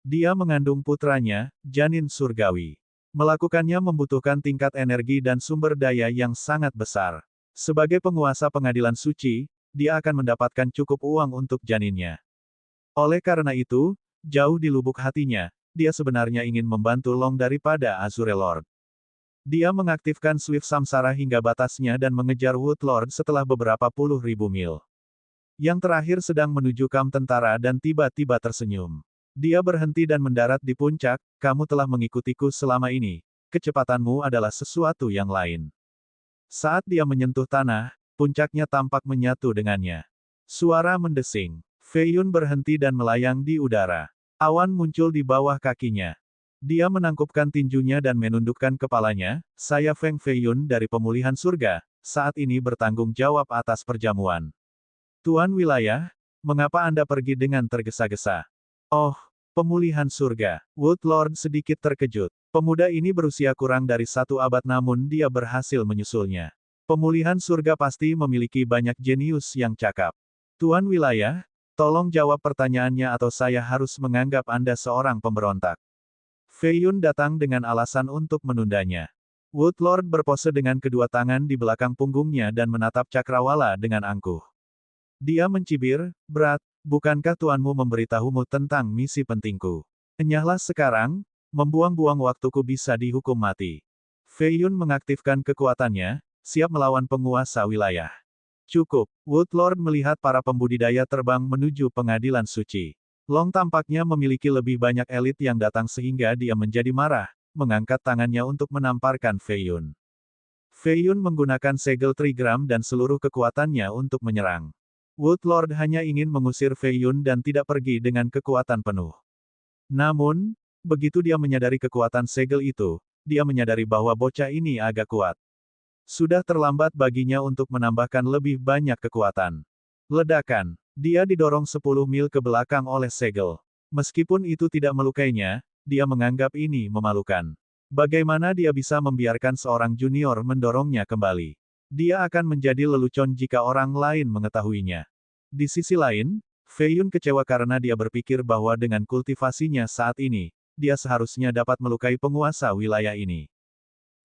Dia mengandung putranya, janin surgawi. Melakukannya membutuhkan tingkat energi dan sumber daya yang sangat besar. Sebagai penguasa pengadilan suci, dia akan mendapatkan cukup uang untuk janinnya. Oleh karena itu, jauh di lubuk hatinya, dia sebenarnya ingin membantu Long daripada Azure Lord. Dia mengaktifkan Swift Samsara hingga batasnya dan mengejar Wood Lord setelah beberapa puluh ribu mil. Yang terakhir sedang menuju kamp tentara dan tiba-tiba tersenyum. Dia berhenti dan mendarat di puncak, kamu telah mengikutiku selama ini, kecepatanmu adalah sesuatu yang lain. Saat dia menyentuh tanah, puncaknya tampak menyatu dengannya. Suara mendesing. Fei Yun berhenti dan melayang di udara. Awan muncul di bawah kakinya. Dia menangkupkan tinjunya dan menundukkan kepalanya, saya Feng Fei Yun dari pemulihan surga, saat ini bertanggung jawab atas perjamuan. Tuan wilayah, mengapa Anda pergi dengan tergesa-gesa? Oh, pemulihan surga. Wood Lord sedikit terkejut. Pemuda ini berusia kurang dari 1 abad namun dia berhasil menyusulnya. Pemulihan surga pasti memiliki banyak jenius yang cakap. Tuan wilayah, tolong jawab pertanyaannya atau saya harus menganggap Anda seorang pemberontak. Fei Yun datang dengan alasan untuk menundanya. Wood Lord berpose dengan kedua tangan di belakang punggungnya dan menatap cakrawala dengan angkuh. Dia mencibir, berat, bukankah tuanmu memberitahumu tentang misi pentingku? Enyahlah sekarang, membuang-buang waktuku bisa dihukum mati. Fei Yun mengaktifkan kekuatannya, siap melawan penguasa wilayah. Cukup, Wood Lord melihat para pembudidaya terbang menuju pengadilan suci. Long tampaknya memiliki lebih banyak elit yang datang sehingga dia menjadi marah, mengangkat tangannya untuk menamparkan Fei Yun. Fei Yun menggunakan segel trigram dan seluruh kekuatannya untuk menyerang. Wood Lord hanya ingin mengusir Fei Yun dan tidak pergi dengan kekuatan penuh. Namun, begitu dia menyadari kekuatan segel itu, dia menyadari bahwa bocah ini agak kuat. Sudah terlambat baginya untuk menambahkan lebih banyak kekuatan. Ledakan. Dia didorong 10 mil ke belakang oleh segel. Meskipun itu tidak melukainya, dia menganggap ini memalukan. Bagaimana dia bisa membiarkan seorang junior mendorongnya kembali? Dia akan menjadi lelucon jika orang lain mengetahuinya. Di sisi lain, Fei Yun kecewa karena dia berpikir bahwa dengan kultivasinya saat ini, dia seharusnya dapat melukai penguasa wilayah ini.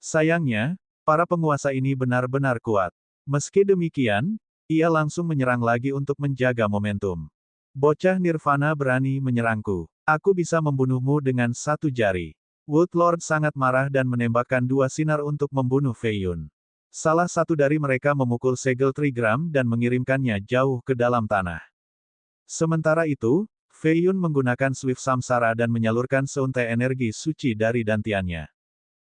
Sayangnya, para penguasa ini benar-benar kuat. Meski demikian, Ia langsung menyerang lagi untuk menjaga momentum. Bocah Nirvana berani menyerangku. Aku bisa membunuhmu dengan satu jari. Wood Lord sangat marah dan menembakkan dua sinar untuk membunuh Fei Yun. Salah satu dari mereka memukul segel trigram dan mengirimkannya jauh ke dalam tanah. Sementara itu, Fei Yun menggunakan Swift Samsara dan menyalurkan seuntai energi suci dari dantiannya.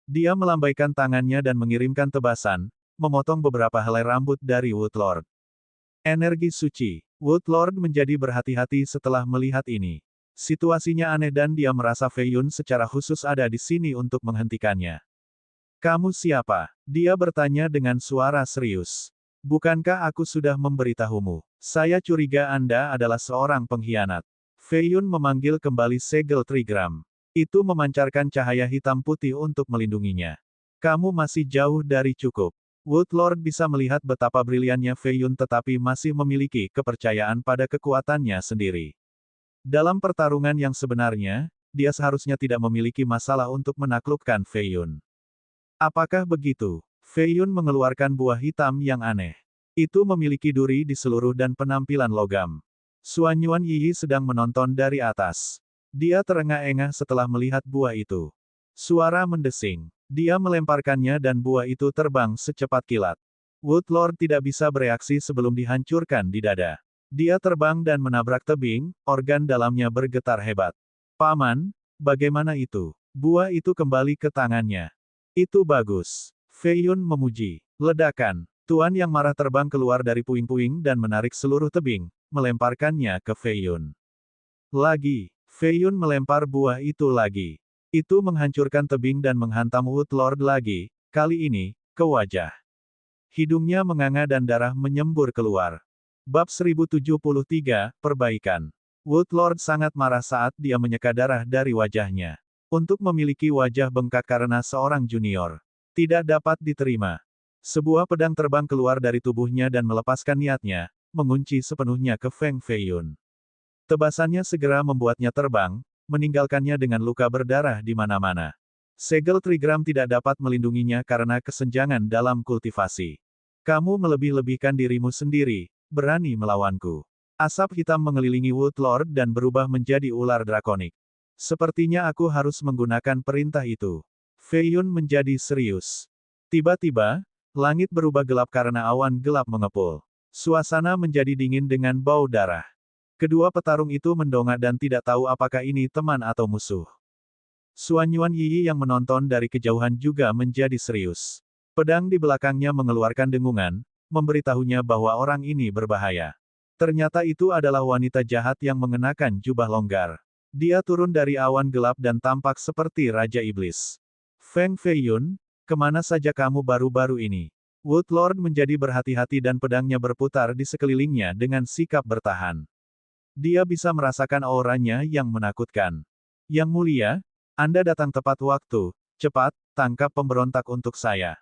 Dia melambaikan tangannya dan mengirimkan tebasan, memotong beberapa helai rambut dari Wood Lord. Energi suci. Wood Lord menjadi berhati-hati setelah melihat ini. Situasinya aneh dan dia merasa Fei Yun secara khusus ada di sini untuk menghentikannya. Kamu siapa? Dia bertanya dengan suara serius. Bukankah aku sudah memberitahumu? Saya curiga Anda adalah seorang pengkhianat. Fei Yun memanggil kembali segel trigram. Itu memancarkan cahaya hitam putih untuk melindunginya. Kamu masih jauh dari cukup. Wood Lord bisa melihat betapa briliannya Fei Yun tetapi masih memiliki kepercayaan pada kekuatannya sendiri. Dalam pertarungan yang sebenarnya, dia seharusnya tidak memiliki masalah untuk menaklukkan Fei Yun. Apakah begitu? Fei Yun mengeluarkan buah hitam yang aneh. Itu memiliki duri di seluruh dan penampilan logam. Suan Yuan Yi sedang menonton dari atas. Dia terengah-engah setelah melihat buah itu. Suara mendesing. Dia melemparkannya dan buah itu terbang secepat kilat. Wood Lord tidak bisa bereaksi sebelum dihancurkan di dada. Dia terbang dan menabrak tebing, organ dalamnya bergetar hebat. Paman, bagaimana itu? Buah itu kembali ke tangannya. Itu bagus. Fei Yun memuji. Ledakan. Tuan yang marah terbang keluar dari puing-puing dan menarik seluruh tebing, melemparkannya ke Fei Yun. Lagi. Fei Yun melempar buah itu lagi. Itu menghancurkan tebing dan menghantam Wood Lord lagi, kali ini, ke wajah. Hidungnya menganga dan darah menyembur keluar. Bab 1073, Perbaikan. Wood Lord sangat marah saat dia menyeka darah dari wajahnya. Untuk memiliki wajah bengkak karena seorang junior. Tidak dapat diterima. Sebuah pedang terbang keluar dari tubuhnya dan melepaskan niatnya, mengunci sepenuhnya ke Feng Fei Yun. Tebasannya segera membuatnya terbang, meninggalkannya dengan luka berdarah di mana-mana. Segel trigram tidak dapat melindunginya karena kesenjangan dalam kultivasi. Kamu melebih-lebihkan dirimu sendiri, berani melawanku. Asap hitam mengelilingi Wood Lord dan berubah menjadi ular drakonik. Sepertinya aku harus menggunakan perintah itu. Fei Yun menjadi serius. Tiba-tiba, langit berubah gelap karena awan gelap mengepul. Suasana menjadi dingin dengan bau darah. Kedua petarung itu mendongak dan tidak tahu apakah ini teman atau musuh. Suan Yuan Yi yang menonton dari kejauhan juga menjadi serius. Pedang di belakangnya mengeluarkan dengungan, memberitahunya bahwa orang ini berbahaya. Ternyata itu adalah wanita jahat yang mengenakan jubah longgar. Dia turun dari awan gelap dan tampak seperti Raja Iblis. Feng Fei Yun, kemana saja kamu baru-baru ini? Wood Lord menjadi berhati-hati dan pedangnya berputar di sekelilingnya dengan sikap bertahan. Dia bisa merasakan auranya yang menakutkan. Yang mulia, Anda datang tepat waktu, cepat, tangkap pemberontak untuk saya.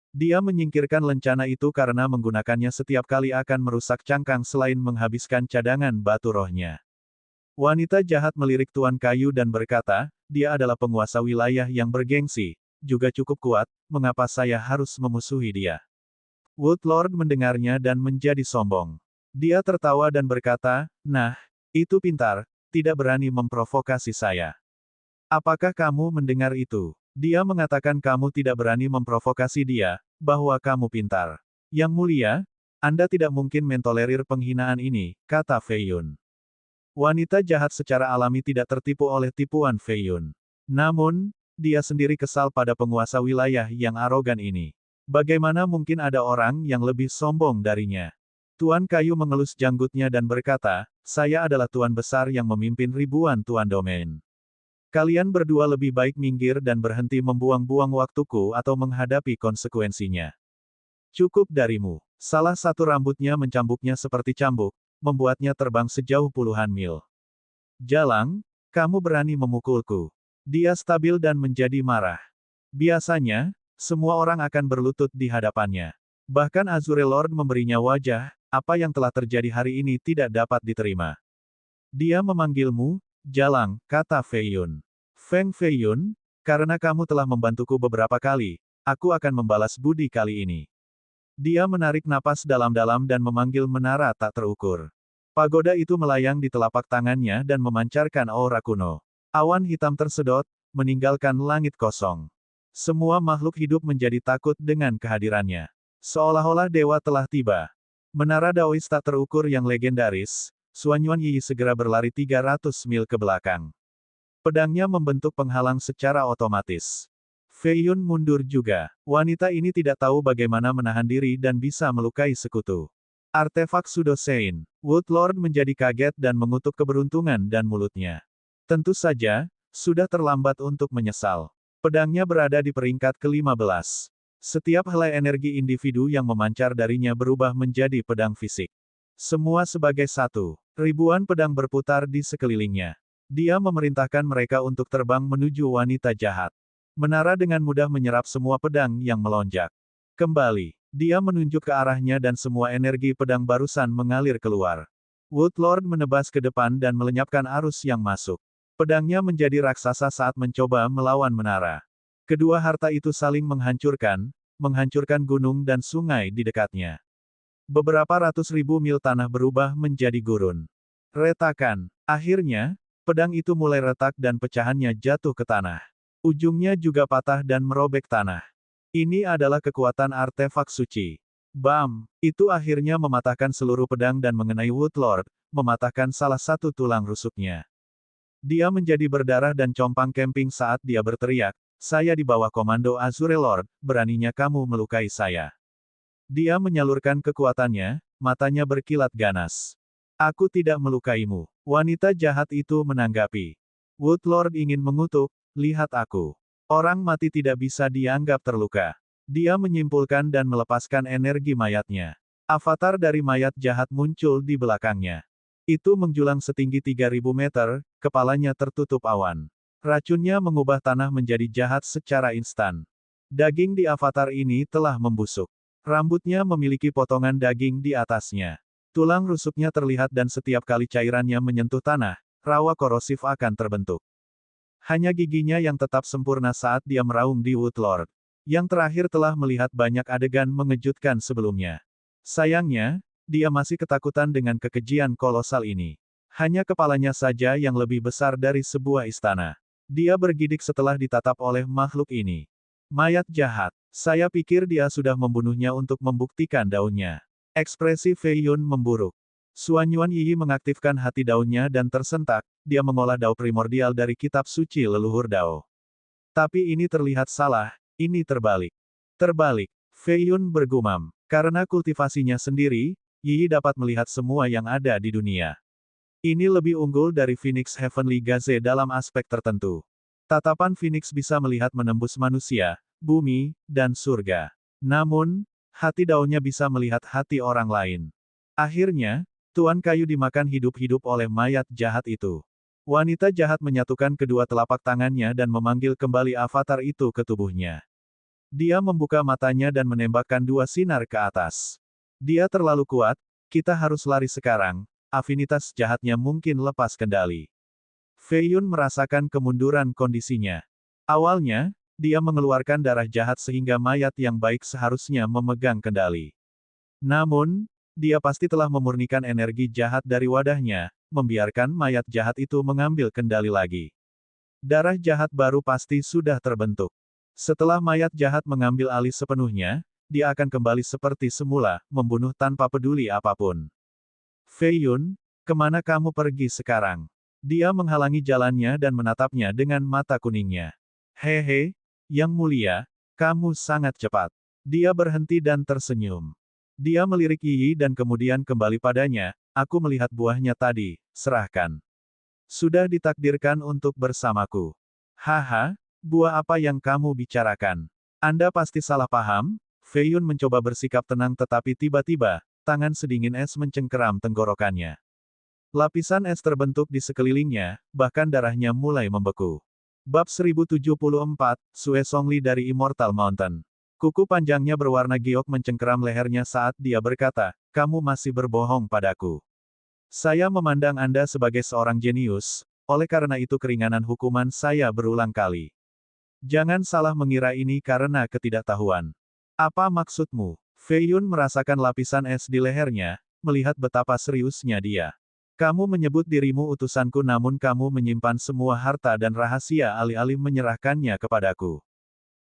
Dia menyingkirkan lencana itu karena menggunakannya setiap kali akan merusak cangkang selain menghabiskan cadangan batu rohnya. Wanita jahat melirik Tuan Kayu dan berkata, dia adalah penguasa wilayah yang bergengsi, juga cukup kuat, mengapa saya harus memusuhi dia? Wood Lord mendengarnya dan menjadi sombong. Dia tertawa dan berkata, nah, itu pintar, tidak berani memprovokasi saya. Apakah kamu mendengar itu? Dia mengatakan kamu tidak berani memprovokasi dia, bahwa kamu pintar. Yang mulia, Anda tidak mungkin mentolerir penghinaan ini, kata Fei Yun. Wanita jahat secara alami tidak tertipu oleh tipuan Fei Yun. Namun, dia sendiri kesal pada penguasa wilayah yang arogan ini. Bagaimana mungkin ada orang yang lebih sombong darinya? Tuan Kayu mengelus janggutnya dan berkata, saya adalah tuan besar yang memimpin ribuan tuan domain. Kalian berdua lebih baik minggir dan berhenti membuang-buang waktuku atau menghadapi konsekuensinya. Cukup darimu. Salah satu rambutnya mencambuknya seperti cambuk, membuatnya terbang sejauh puluhan mil. Jalang, kamu berani memukulku. Dia stabil dan menjadi marah. Biasanya, semua orang akan berlutut di hadapannya. Bahkan Azure Lord memberinya wajah, apa yang telah terjadi hari ini tidak dapat diterima. Dia memanggilmu, Jalang, kata Fei Yun. Feng Fei Yun, karena kamu telah membantuku beberapa kali, aku akan membalas budi kali ini. Dia menarik napas dalam-dalam dan memanggil menara tak terukur. Pagoda itu melayang di telapak tangannya dan memancarkan aura kuno. Awan hitam tersedot, meninggalkan langit kosong. Semua makhluk hidup menjadi takut dengan kehadirannya. Seolah-olah dewa telah tiba. Menara Daois tak terukur yang legendaris, Xuanyuan Yi segera berlari 300 mil ke belakang. Pedangnya membentuk penghalang secara otomatis. Fei Yun mundur juga. Wanita ini tidak tahu bagaimana menahan diri dan bisa melukai sekutu. Artefak Sudosein. Wood Lord menjadi kaget dan mengutuk keberuntungan dan mulutnya. Tentu saja, sudah terlambat untuk menyesal. Pedangnya berada di peringkat ke-15. Setiap helai energi individu yang memancar darinya berubah menjadi pedang fisik. Semua sebagai satu. Ribuan pedang berputar di sekelilingnya. Dia memerintahkan mereka untuk terbang menuju wanita jahat. Menara dengan mudah menyerap semua pedang yang melonjak. Kembali, dia menunjuk ke arahnya dan semua energi pedang barusan mengalir keluar. Wood Lord menebas ke depan dan melenyapkan arus yang masuk. Pedangnya menjadi raksasa saat mencoba melawan menara. Kedua harta itu saling menghancurkan gunung dan sungai di dekatnya. Beberapa ratus ribu mil tanah berubah menjadi gurun. Retakan. Akhirnya, pedang itu mulai retak dan pecahannya jatuh ke tanah. Ujungnya juga patah dan merobek tanah. Ini adalah kekuatan artefak suci. Bam! Itu akhirnya mematahkan seluruh pedang dan mengenai Wood Lord, mematahkan salah satu tulang rusuknya. Dia menjadi berdarah dan compang camping saat dia berteriak, "Saya di bawah komando Azure Lord, beraninya kamu melukai saya." Dia menyalurkan kekuatannya, matanya berkilat ganas. "Aku tidak melukaimu." Wanita jahat itu menanggapi. Wood Lord ingin mengutuk, "Lihat aku. Orang mati tidak bisa dianggap terluka." Dia menyimpulkan dan melepaskan energi mayatnya. Avatar dari mayat jahat muncul di belakangnya. Itu menjulang setinggi 3000 meter, kepalanya tertutup awan. Racunnya mengubah tanah menjadi jahat secara instan. Daging di avatar ini telah membusuk. Rambutnya memiliki potongan daging di atasnya. Tulang rusuknya terlihat dan setiap kali cairannya menyentuh tanah, rawa korosif akan terbentuk. Hanya giginya yang tetap sempurna saat dia meraung di Wood Lord. Yang terakhir telah melihat banyak adegan mengejutkan sebelumnya. Sayangnya, dia masih ketakutan dengan kekejian kolosal ini. Hanya kepalanya saja yang lebih besar dari sebuah istana. Dia bergidik setelah ditatap oleh makhluk ini. Mayat jahat. Saya pikir dia sudah membunuhnya untuk membuktikan daunnya. Ekspresi Fei Yun memburuk. Xuanyuan Yi mengaktifkan hati daunnya dan tersentak, dia mengolah dao primordial dari kitab suci leluhur dao. Tapi ini terlihat salah, ini terbalik. Terbalik. Fei Yun bergumam. Karena kultivasinya sendiri, Yi dapat melihat semua yang ada di dunia. Ini lebih unggul dari Phoenix Heavenly Gaze dalam aspek tertentu. Tatapan Phoenix bisa melihat menembus manusia, bumi, dan surga. Namun, hati daunnya bisa melihat hati orang lain. Akhirnya, Tuan Kayu dimakan hidup-hidup oleh mayat jahat itu. Wanita jahat menyatukan kedua telapak tangannya dan memanggil kembali avatar itu ke tubuhnya. Dia membuka matanya dan menembakkan 2 sinar ke atas. Dia terlalu kuat, kita harus lari sekarang, afinitas jahatnya mungkin lepas kendali. Fei Yun merasakan kemunduran kondisinya. Awalnya, dia mengeluarkan darah jahat sehingga mayat yang baik seharusnya memegang kendali. Namun, dia pasti telah memurnikan energi jahat dari wadahnya, membiarkan mayat jahat itu mengambil kendali lagi. Darah jahat baru pasti sudah terbentuk. Setelah mayat jahat mengambil alih sepenuhnya, dia akan kembali seperti semula, membunuh tanpa peduli apapun. Fei Yun, kemana kamu pergi sekarang? Dia menghalangi jalannya dan menatapnya dengan mata kuningnya. Hehe, Yang Mulia, kamu sangat cepat. Dia berhenti dan tersenyum. Dia melirik Yi dan kemudian kembali padanya, aku melihat buahnya tadi, serahkan. Sudah ditakdirkan untuk bersamaku. Haha, buah apa yang kamu bicarakan? Anda pasti salah paham? Fei Yun mencoba bersikap tenang tetapi tiba-tiba, tangan sedingin es mencengkeram tenggorokannya. Lapisan es terbentuk di sekelilingnya, bahkan darahnya mulai membeku. Bab 1074, Sue Songli dari Immortal Mountain. Kuku panjangnya berwarna giok mencengkeram lehernya saat dia berkata, kamu masih berbohong padaku. Saya memandang Anda sebagai seorang jenius, oleh karena itu keringanan hukuman saya berulang kali. Jangan salah mengira ini karena ketidaktahuan. Apa maksudmu? Fei Yun merasakan lapisan es di lehernya, melihat betapa seriusnya dia. Kamu menyebut dirimu utusanku namun kamu menyimpan semua harta dan rahasia alih-alih menyerahkannya kepadaku.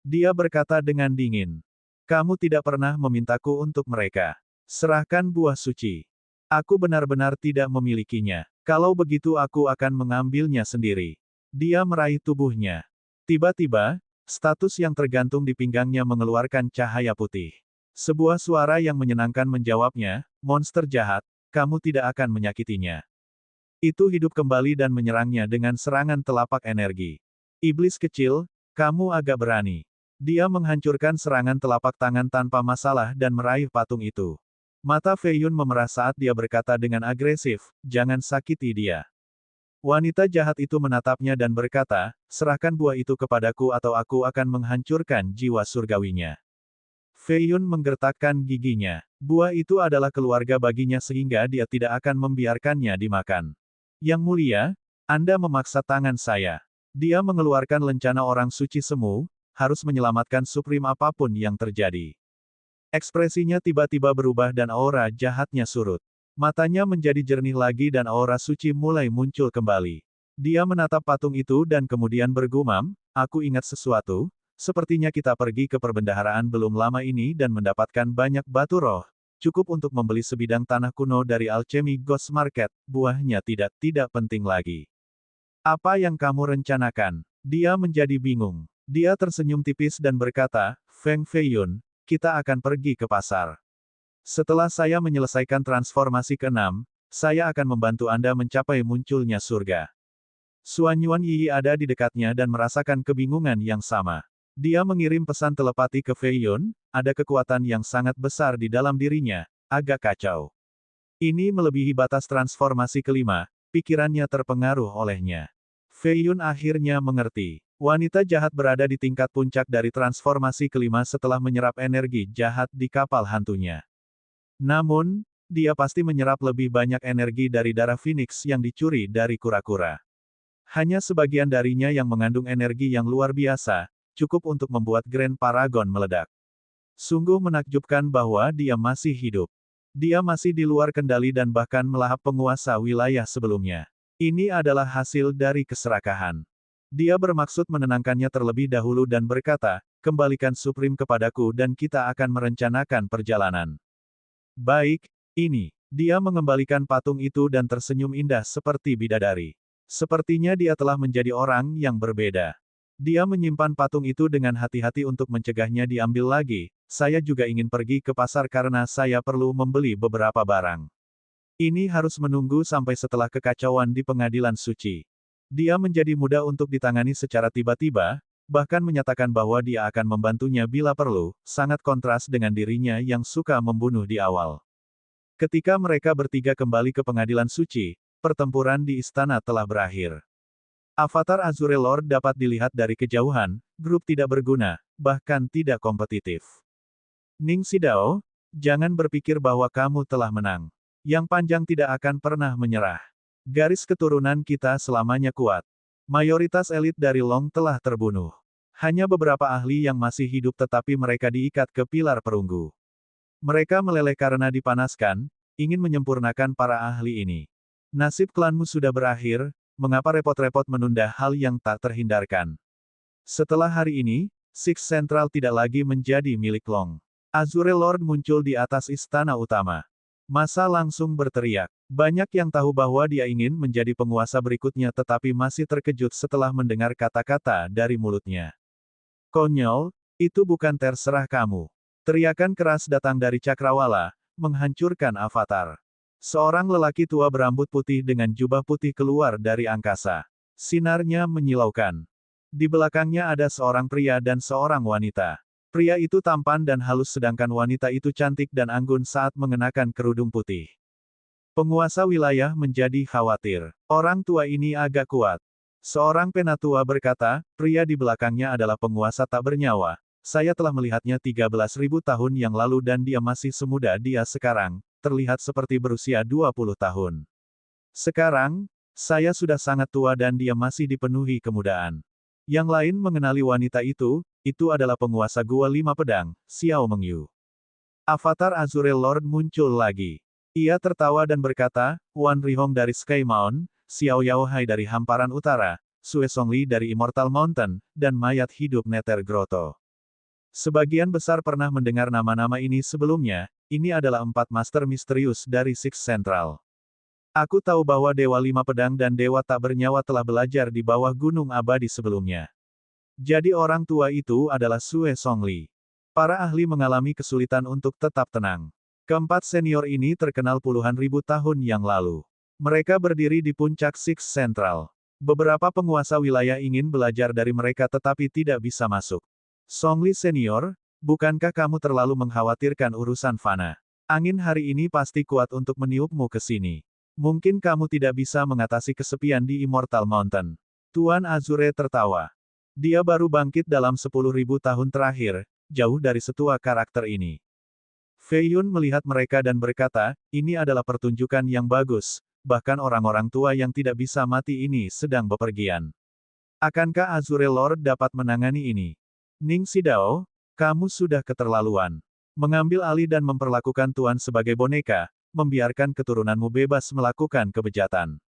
Dia berkata dengan dingin. Kamu tidak pernah memintaku untuk mereka. Serahkan buah suci. Aku benar-benar tidak memilikinya. Kalau begitu aku akan mengambilnya sendiri. Dia meraih tubuhnya. Tiba-tiba, status yang tergantung di pinggangnya mengeluarkan cahaya putih. Sebuah suara yang menyenangkan menjawabnya, monster jahat, kamu tidak akan menyakitinya. Itu hidup kembali dan menyerangnya dengan serangan telapak energi. Iblis kecil, kamu agak berani. Dia menghancurkan serangan telapak tangan tanpa masalah dan meraih patung itu. Mata Fei Yun memerah saat dia berkata dengan agresif, jangan sakiti dia. Wanita jahat itu menatapnya dan berkata, serahkan buah itu kepadaku atau aku akan menghancurkan jiwa surgawinya. Fei Yun menggertakkan giginya. Buah itu adalah keluarga baginya sehingga dia tidak akan membiarkannya dimakan. Yang mulia, Anda memaksa tangan saya. Dia mengeluarkan lencana orang suci semu, harus menyelamatkan Supreme apapun yang terjadi. Ekspresinya tiba-tiba berubah dan aura jahatnya surut. Matanya menjadi jernih lagi dan aura suci mulai muncul kembali. Dia menatap patung itu dan kemudian bergumam, aku ingat sesuatu, sepertinya kita pergi ke perbendaharaan belum lama ini dan mendapatkan banyak batu roh. Cukup untuk membeli sebidang tanah kuno dari Alchemy Ghost Market, buahnya tidak penting lagi. Apa yang kamu rencanakan? Dia menjadi bingung. Dia tersenyum tipis dan berkata, Feng Fei Yun, kita akan pergi ke pasar. Setelah saya menyelesaikan transformasi ke-6, saya akan membantu Anda mencapai munculnya surga. Suan Yuan Yi ada di dekatnya dan merasakan kebingungan yang sama. Dia mengirim pesan telepati ke Fei Yun, ada kekuatan yang sangat besar di dalam dirinya, agak kacau. Ini melebihi batas transformasi ke-5, pikirannya terpengaruh olehnya. Fei Yun akhirnya mengerti. Wanita jahat berada di tingkat puncak dari transformasi ke-5 setelah menyerap energi jahat di kapal hantunya. Namun, dia pasti menyerap lebih banyak energi dari darah Phoenix yang dicuri dari kura-kura. Hanya sebagian darinya yang mengandung energi yang luar biasa, cukup untuk membuat Grand Paragon meledak. Sungguh menakjubkan bahwa dia masih hidup. Dia masih di luar kendali dan bahkan melahap penguasa wilayah sebelumnya. Ini adalah hasil dari keserakahan. Dia bermaksud menenangkannya terlebih dahulu dan berkata, kembalikan Supreme kepadaku dan kita akan merencanakan perjalanan. Baik, ini. Dia mengembalikan patung itu dan tersenyum indah seperti bidadari. Sepertinya dia telah menjadi orang yang berbeda. Dia menyimpan patung itu dengan hati-hati untuk mencegahnya diambil lagi. Saya juga ingin pergi ke pasar karena saya perlu membeli beberapa barang. Ini harus menunggu sampai setelah kekacauan di pengadilan suci. Dia menjadi mudah untuk ditangani secara tiba-tiba, bahkan menyatakan bahwa dia akan membantunya bila perlu, sangat kontras dengan dirinya yang suka membunuh di awal. Ketika mereka bertiga kembali ke pengadilan suci, pertempuran di istana telah berakhir. Avatar Azure Lord dapat dilihat dari kejauhan, grup tidak berguna, bahkan tidak kompetitif. Ning Xidao, jangan berpikir bahwa kamu telah menang. Yang panjang tidak akan pernah menyerah. Garis keturunan kita selamanya kuat. Mayoritas elit dari Long telah terbunuh. Hanya beberapa ahli yang masih hidup tetapi mereka diikat ke pilar perunggu. Mereka meleleh karena dipanaskan, ingin menyempurnakan para ahli ini. Nasib klanmu sudah berakhir, mengapa repot-repot menunda hal yang tak terhindarkan? Setelah hari ini, Six Central tidak lagi menjadi milik Long. Azure Lord muncul di atas istana utama. Masa langsung berteriak. Banyak yang tahu bahwa dia ingin menjadi penguasa berikutnya tetapi masih terkejut setelah mendengar kata-kata dari mulutnya. Konyol, itu bukan terserah kamu. Teriakan keras datang dari Cakrawala, menghancurkan avatar. Seorang lelaki tua berambut putih dengan jubah putih keluar dari angkasa. Sinarnya menyilaukan. Di belakangnya ada seorang pria dan seorang wanita. Pria itu tampan dan halus sedangkan wanita itu cantik dan anggun saat mengenakan kerudung putih. Penguasa wilayah menjadi khawatir. Orang tua ini agak kuat. Seorang penatua berkata, pria di belakangnya adalah penguasa tak bernyawa. Saya telah melihatnya 13.000 tahun yang lalu dan dia masih semuda dia sekarang, terlihat seperti berusia 20 tahun. Sekarang, saya sudah sangat tua dan dia masih dipenuhi kemudaan. Yang lain mengenali wanita itu adalah penguasa Gua Lima Pedang, Xiao Mengyu. Avatar Azure Lord muncul lagi. Ia tertawa dan berkata, Wan Rihong dari Sky Mountain, Xiao Yaohai dari Hamparan Utara, Sue Songli dari Immortal Mountain, dan mayat hidup Nether Grotto. Sebagian besar pernah mendengar nama-nama ini sebelumnya, ini adalah 4 master misterius dari Six Central. Aku tahu bahwa Dewa Lima Pedang dan Dewa Tak Bernyawa telah belajar di bawah Gunung Abadi sebelumnya. Jadi orang tua itu adalah Sue Songli. Para ahli mengalami kesulitan untuk tetap tenang. Keempat senior ini terkenal puluhan ribu tahun yang lalu. Mereka berdiri di puncak Six Central. Beberapa penguasa wilayah ingin belajar dari mereka tetapi tidak bisa masuk. Songli senior, bukankah kamu terlalu mengkhawatirkan urusan Fana? Angin hari ini pasti kuat untuk meniupmu ke sini. Mungkin kamu tidak bisa mengatasi kesepian di Immortal Mountain. Tuan Azure tertawa. Dia baru bangkit dalam 10.000 tahun terakhir, jauh dari setua karakter ini. Fei Yun melihat mereka dan berkata, ini adalah pertunjukan yang bagus, bahkan orang-orang tua yang tidak bisa mati ini sedang bepergian. Akankah Azure Lord dapat menangani ini? Ning Xidao, kamu sudah keterlaluan. Mengambil alih dan memperlakukan Tuan sebagai boneka, membiarkan keturunanmu bebas melakukan kebejatan.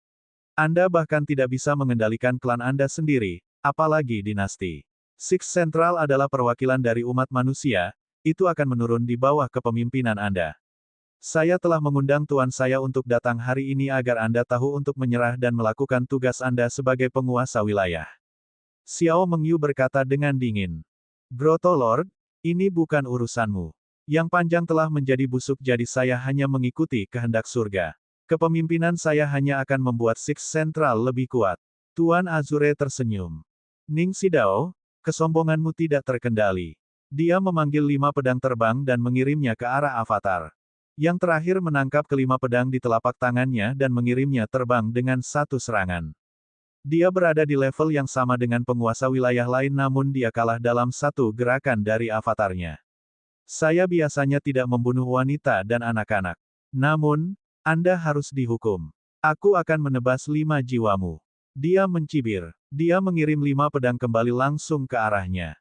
Anda bahkan tidak bisa mengendalikan klan Anda sendiri, apalagi dinasti. Six Central adalah perwakilan dari umat manusia, itu akan menurun di bawah kepemimpinan Anda. Saya telah mengundang Tuan saya untuk datang hari ini agar Anda tahu untuk menyerah dan melakukan tugas Anda sebagai penguasa wilayah. Xiao Mengyu berkata dengan dingin. Grotto Lord, ini bukan urusanmu. Yang panjang telah menjadi busuk jadi saya hanya mengikuti kehendak surga. Kepemimpinan saya hanya akan membuat Six Central lebih kuat. Tuan Azure tersenyum. Ning Xidao, kesombonganmu tidak terkendali. Dia memanggil 5 pedang terbang dan mengirimnya ke arah Avatar. Yang terakhir menangkap kelima pedang di telapak tangannya dan mengirimnya terbang dengan satu serangan. Dia berada di level yang sama dengan penguasa wilayah lain namun dia kalah dalam satu gerakan dari avatarnya. Saya biasanya tidak membunuh wanita dan anak-anak. Namun, Anda harus dihukum. Aku akan menebas 5 jiwamu. Dia mencibir. Dia mengirim 5 pedang kembali langsung ke arahnya.